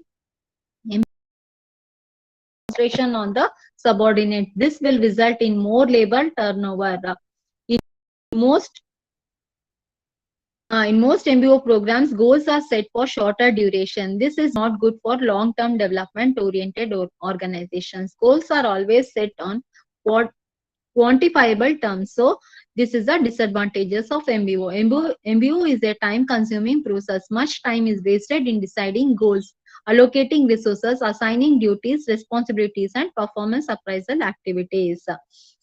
concentration on the subordinate. This will result in more labor turnover. In most MBO programs, goals are set for shorter duration. This is not good for long-term development-oriented organizations. Goals are always set on quantifiable terms. So this is the disadvantages of MBO. MBO is a time-consuming process. Much time is wasted in deciding goals, allocating resources, assigning duties, responsibilities, and performance appraisal activities.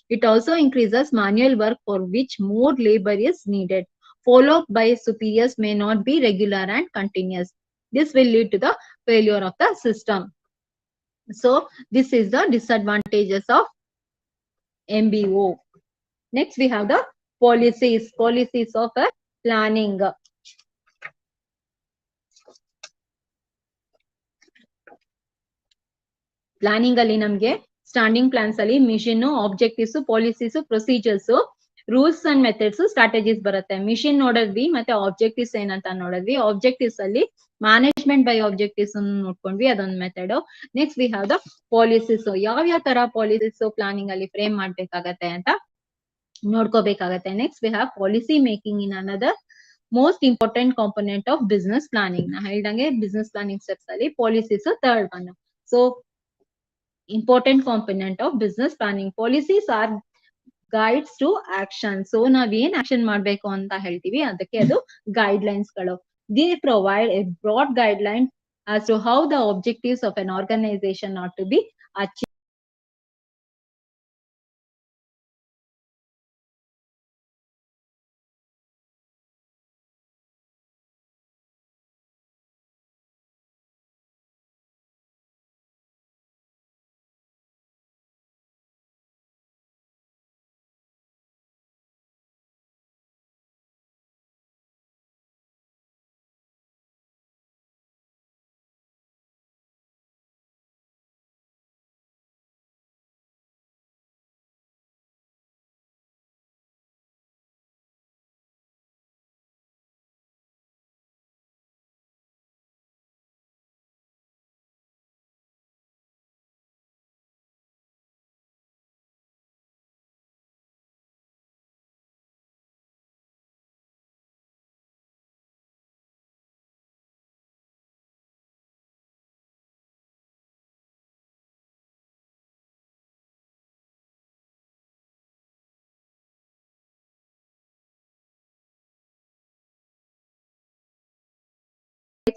It also increases manual work for which more labor is needed. Follow-up by superiors may not be regular and continuous. This will lead to the failure of the system. So this is the disadvantages of MBO. Next, we have the policies of planning. Planning ಅಲ್ಲಿ ನಮ್ಗೆ standing plans ಅಲ್ಲಿ mission, objectives, policies, procedures, rules and methods, strategies ಬರುತ್ತೆ. Mission ನೋಡಿದ್ವಿ ಮತ್ತೆ objectives ಏನಂತ ನೋಡಿದ್ವಿ. Objectives ಅಲ್ಲಿ management by objectives ನೋಡ್ಕೊಂಡ್ವಿ, ಅದೊಂದು method. Next we have the policies. ಯಾವ ತರ ಪಾಲಿಸೀಸ್ ಪ್ಲಾನಿಂಗ್ ಅಲ್ಲಿ ಫ್ರೇಮ್ ಮಾಡ್ಬೇಕಾಗತ್ತೆ ಅಂತ ನೋಡ್ಕೋಬೇಕಾಗತ್ತೆ. Next we have policy making in another most important component of business planning. ನಾ ಹೇಳ್ದಂಗೆ ಬಿಸ್ನೆಸ್ ಪ್ಲಾನಿಂಗ್ ಸ್ಟೆಪ್ಸ್ ಅಲ್ಲಿ policies third one. So important component of business planning. Policies are guides to action. So ನಾವ್ ಏನ್ action ಮಾಡ್ಬೇಕು ಅಂತ ಹೇಳ್ತೀವಿ ಅದಕ್ಕೆ ಅದು ಗೈಡ್ಲೈನ್ಸ್ ಗಳು. They provide a broad guideline as to how the objectives of an organization are to be achieved.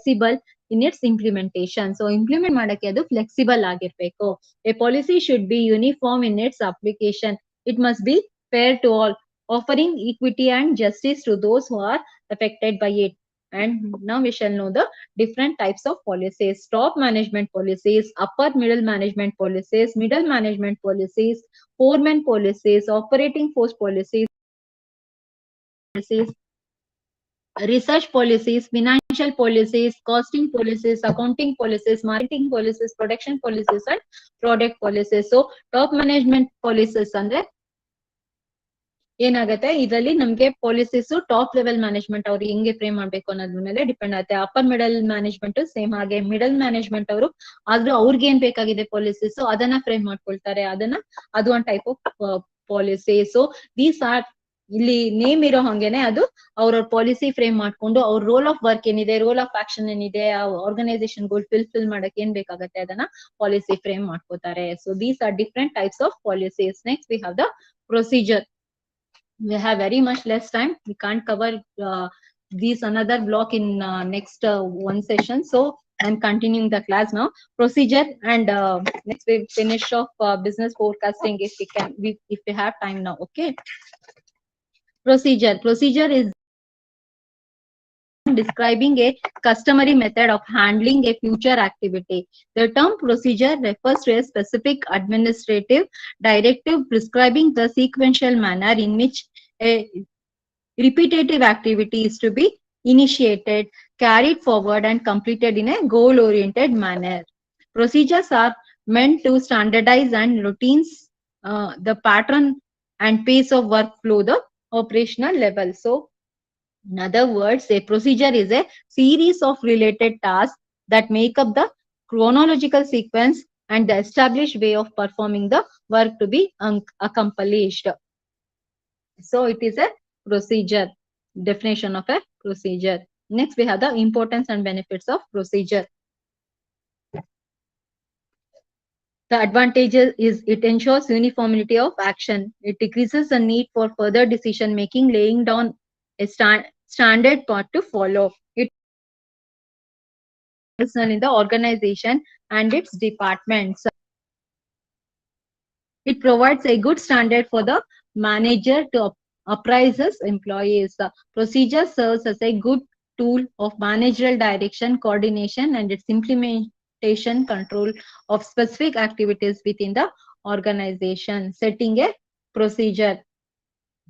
flexible in its implementation. So implement ಮಾಡಕ್ಕೆ ಅದು flexible ಆಗಿರ್ಬೇಕು. A policy should be uniform in its application. It must be fair to all, offering equity and justice to those who are affected by it. And now we shall know the different types of policies: top management policies, upper middle management policies, middle management policies, foreman policies, operating force policies, research policies, financial policies, costing policies, accounting policies, marketing policies, production policies, and product policies. So top management policies ಅಂದ್ರೆ ಏನಾಗುತ್ತೆ, ಇದರಲ್ಲಿ ನಮ್ಗೆ policies top level management ಅವ್ರು ಹೆಂಗೆ frame ಮಾಡ್ಬೇಕು ಅನ್ನೋದ್ರ ಮೇಲೆ depend ಆಗುತ್ತೆ. ಅಪ್ಪರ್ ಮಿಡಲ್ ಮ್ಯಾನೇಜ್ಮೆಂಟ್ ಸೇಮ್ ಹಾಗೆ, ಮಿಡಲ್ ಮ್ಯಾನೇಜ್ಮೆಂಟ್ ಅವರು ಆದ್ರೂ ಅವ್ರಿಗೆ ಏನ್ ಬೇಕಾಗಿದೆ ಪಾಲಿಸೀಸ್ ಅದನ್ನ ಫ್ರೇಮ್ ಮಾಡ್ಕೊಳ್ತಾರೆ. ಅದು ಒಂದ್ type of policy. So these are, ಇಲ್ಲಿ ನೇಮ್ ಇರೋ ಹಂಗೇನೆ ಅದು ಅವ್ರವ್ರ ಪಾಲಿಸಿ ಫ್ರೇಮ್ ಮಾಡ್ಕೊಂಡು ಅವ್ರ ರೋಲ್ ಆಫ್ ವರ್ಕ್ ಏನಿದೆ, ರೋಲ್ ಆಫ್ ಆಕ್ಷನ್ ಏನಿದೆ, ಆ ಆರ್ಗನೈಸೇಷನ್ ಗೋಲ್ ಫಿಲ್ ಮಾಡಕ್ ಏನ್ ಬೇಕಾಗತ್ತೆ ಅದನ್ನ ಪಾಲಿಸಿ ಫ್ರೇಮ್ ಮಾಡ್ಕೋತಾರೆ. So these are different types of policies. Next we have the procedure. We have very much less time. We can't cover these another block in next one session. So I'm continuing the class now. Procedure, and next we finish off business forecasting if we can, if we have time now. Okay. Procedure is describing a customary method of handling a future activity. The term procedure refers to a specific administrative directive prescribing the sequential manner in which a repetitive activity is to be initiated, carried forward, and completed in a goal-oriented manner. Procedures are meant to standardize and routines the pattern and pace of workflow, the operational level. So in other words, a procedure is a series of related tasks that make up the chronological sequence and the established way of performing the work to be accomplished. So it is a procedure. Definition of a procedure. Next, we have the importance and benefits of procedure. The advantages is it ensures uniformity of action. It decreases the need for further decision making, laying down a standard path to follow. It is in the organization and its departments. It provides a good standard for the manager to apprise his employees. The procedure serves as a good tool of managerial direction, coordination, and its implementation control of specific activities within the organization. Setting a procedure.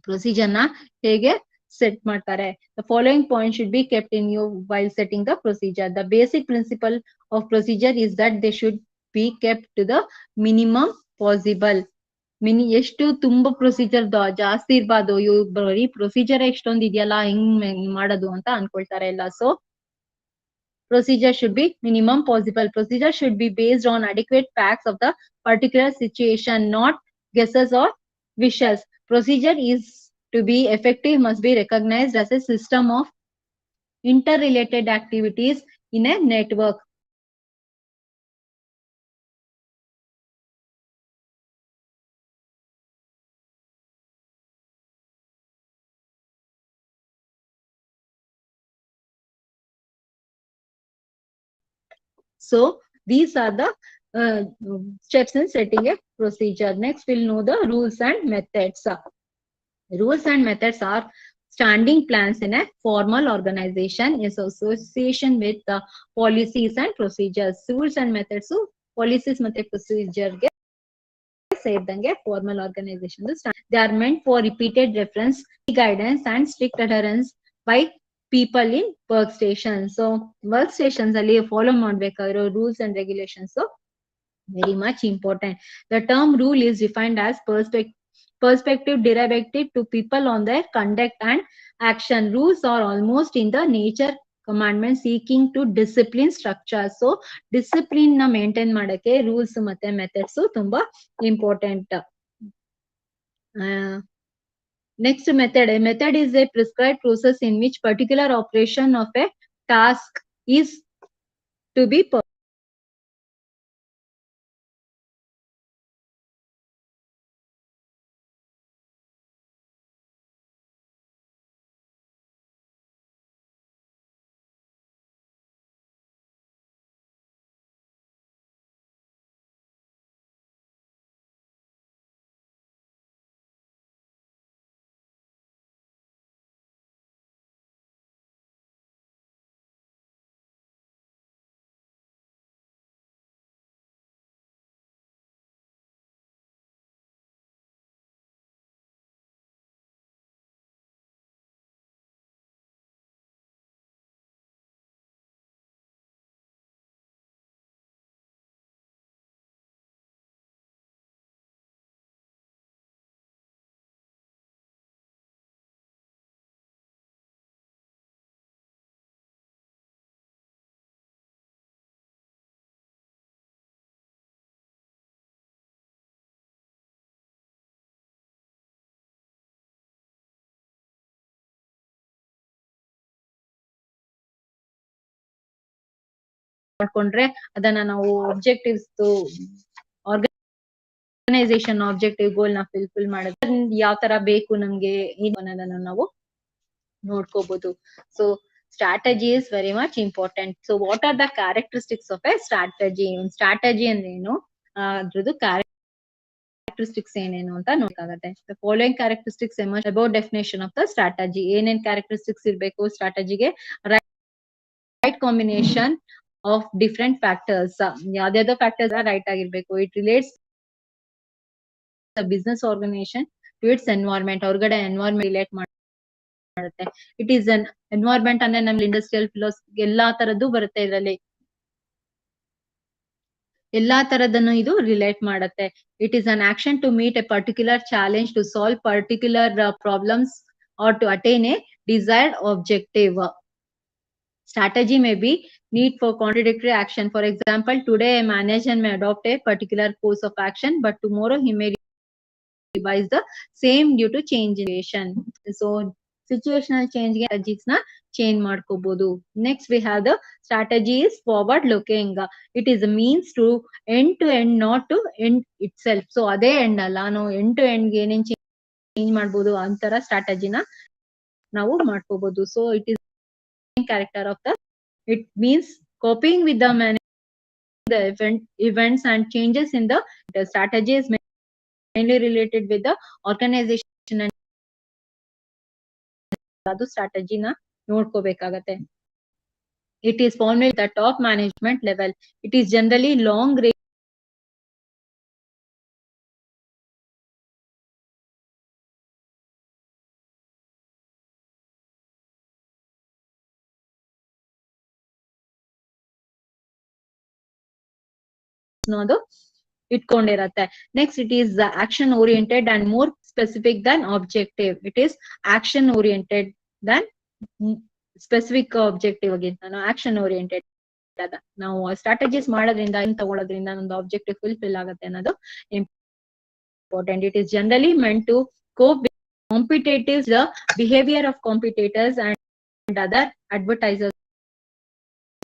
Procedure na hege set ಮಾಡ್ತಾರೆ. The following points should be kept in view while setting the procedure. The basic principle of procedure is that they should be kept to the minimum possible. ಎಷ್ಟು ತುಂಬಾ procedure ಜಾಸ್ತಿ ಇರ್ಬಾರ್ದು, ಬರೀ procedure ಎಷ್ಟೊಂದು ಇದೆಯಲ್ಲ, ಹೆಂಗ್ ಮಾಡೋದು ಅಂತ ಅನ್ಕೊಳ್ತಾರೆ ಎಲ್ಲ. So procedure should be minimum possible. Procedure should be based on adequate facts of the particular situation, not guesses or wishes. Procedure is to be effective must be recognized as a system of interrelated activities in a network. So these are the steps in setting a procedure. Next, we'll know the rules and methods. Rules and methods are standing plans in a formal organization in association with the policies and procedures. Rules and methods, policies ಮತ್ತೆ procedure ಗೆ ಸೇರಿದಂಗೆ formal organization. They are meant for repeated reference, guidance, and strict adherence by people in workstations. So workstations ಅಲ್ಲಿ follow ಮಾಡ್ಬೇಕಾಗಿರೋ rules and regulations very much important. The term rule is defined as perspective derivative to people on their conduct and action. Rules are almost in the nature commandment seeking to discipline structure. So discipline na maintain ಮಾಡಕ್ಕೆ rules ಮತ್ತೆ methods ತುಂಬಾ important. Next, method. A method is a prescribed process in which particular operation of a task is to be performed. ಮಾಡ್ಕೊಂಡ್ರೆ ಅದನ್ನ ನಾವು objectives organisation objective ಗೋಲ್ ನ fulfil ಮಾಡೋದು ಯಾವ ತರ ಬೇಕು ನಮ್ಗೆ ಏನು ಅನ್ನೋದನ್ನ ನಾವು ನೋಡ್ಕೋಬಹುದು. So strategy is very much important. So what are the characteristics of a strategy? Strategy ಅಂದ್ರೆ ಏನು, ಅದ್ರದ್ದು ಕ್ಯಾರೆಕ್ಟರಿಸ್ಟಿಕ್ಸ್ ಏನೇನು ಅಂತ ನೋಡಬೇಕಾಗತ್ತೆ. The following characteristics emerge about definition of the strategy. ಏನೇನ್ ಕ್ಯಾರೆಕ್ಟರಿಸ್ಟಿಕ್ಸ್ ಇರಬೇಕು ಸ್ಟ್ರಾಟಜಿಗೆ? Right combination of different factors. ಯಾವ್ದಾವ್ದೋ ಫ್ಯಾಕ್ಟರ್ಸ್ ರೈಟ್ ಆಗಿರ್ಬೇಕು. It relates business organisation to its environment. ಹೊರಗಡೆ ಎನ್ವೈರ್ಮೆಂಟ್ ರಿಲೇಟ್ ಮಾಡುತ್ತೆ. ಇಟ್ ಈಸ್ ಅನ್ ಎನ್ವೈರ್ಮೆಂಟ್ ಅಂದ್ರೆ ನಮ್ಗೆ ಇಂಡಸ್ಟ್ರಿಯಲ್ ಫಿಲಾಸಫಿ ಎಲ್ಲಾ ತರದ್ದು ಬರುತ್ತೆ ಇದರಲ್ಲಿ. ಎಲ್ಲಾ ತರದನ್ನು ಇದು ರಿಲೇಟ್ ಮಾಡುತ್ತೆ. It is an action to meet a particular challenge, to solve particular problems or to attain a desired objective. Strategy may be need for contradictory action. For example, today a manager may adopt a particular course of action, but tomorrow he may revise the same due to change in situation. So situational change ಗೆ strategies ನ change ಮಾಡ್ಕೋಬಹುದು. Next we have the strategy is forward looking. It is a means to end, not to end itself. So ಅದೇ end ಅಲ್ಲ, ನಾವು end to end ಏನೇನ್ change ಮಾಡ್ಬೋದು ಅಂತರ ಸ್ಟ್ರಾಟಜಿನ ನಾವು ಮಾಡ್ಕೋಬಹುದು. So it is character of the, it means coping with the the events and changes in the strategy is mainly related with the organization and ಅದು ಸ್ಟ್ರಾಟಜಿನ ನೋಡ್ಕೋಬೇಕಾಗತ್ತೆ. It is formulated at the top management level. It is generally long range ಅನ್ನೋದು ಇಟ್ಕೊಂಡಿರತ್ತೆ. Next it is action oriented and more specific than objective. It is action oriented than specific objective ಗಿಂತ action oriented. ಅದ ನಾವು strategies ಮಾಡೋದ್ರಿಂದ ತಗೊಳ್ಳೋದ್ರಿಂದ ಒಂದು objective fulfil ಆಗುತ್ತೆ ಅನ್ನೋದು important. It is generally meant to cope with competitives, the behaviour of competitors and other advertisers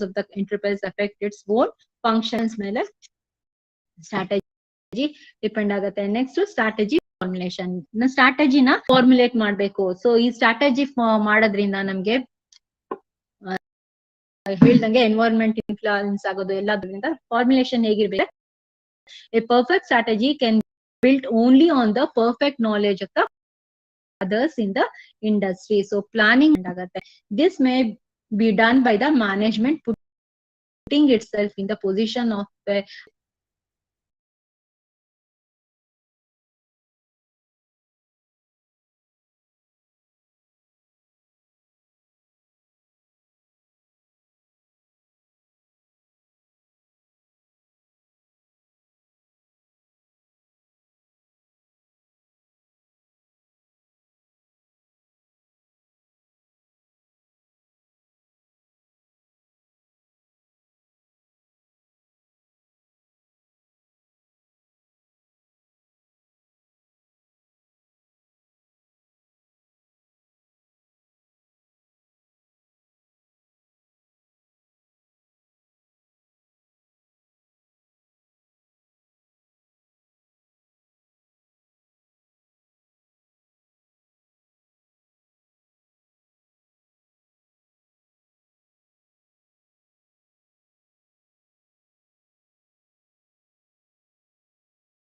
of the enterprise affect its own functions ಮೇಲೆ strategy depend ಆಗುತ್ತೆ. Next strategy formulation. ಸ್ಟ್ರಾಟಜಿನ formulate ಮಾಡ್ಬೇಕು. So ಈ strategy ಮಾಡೋದ್ರಿಂದ ನಮ್ಗೆ ಹೇಳ್ದಂಗೆ environment influence ಆಗೋದು ಎಲ್ಲದ್ರಿಂದ ಫಾರ್ಮುಲೇಷನ್ ಹೇಗಿರ್ಬೇಕು? A perfect strategy can built only on the perfect knowledge of the others in the industry. So planning agate. This may be done by the management putting itself in the position of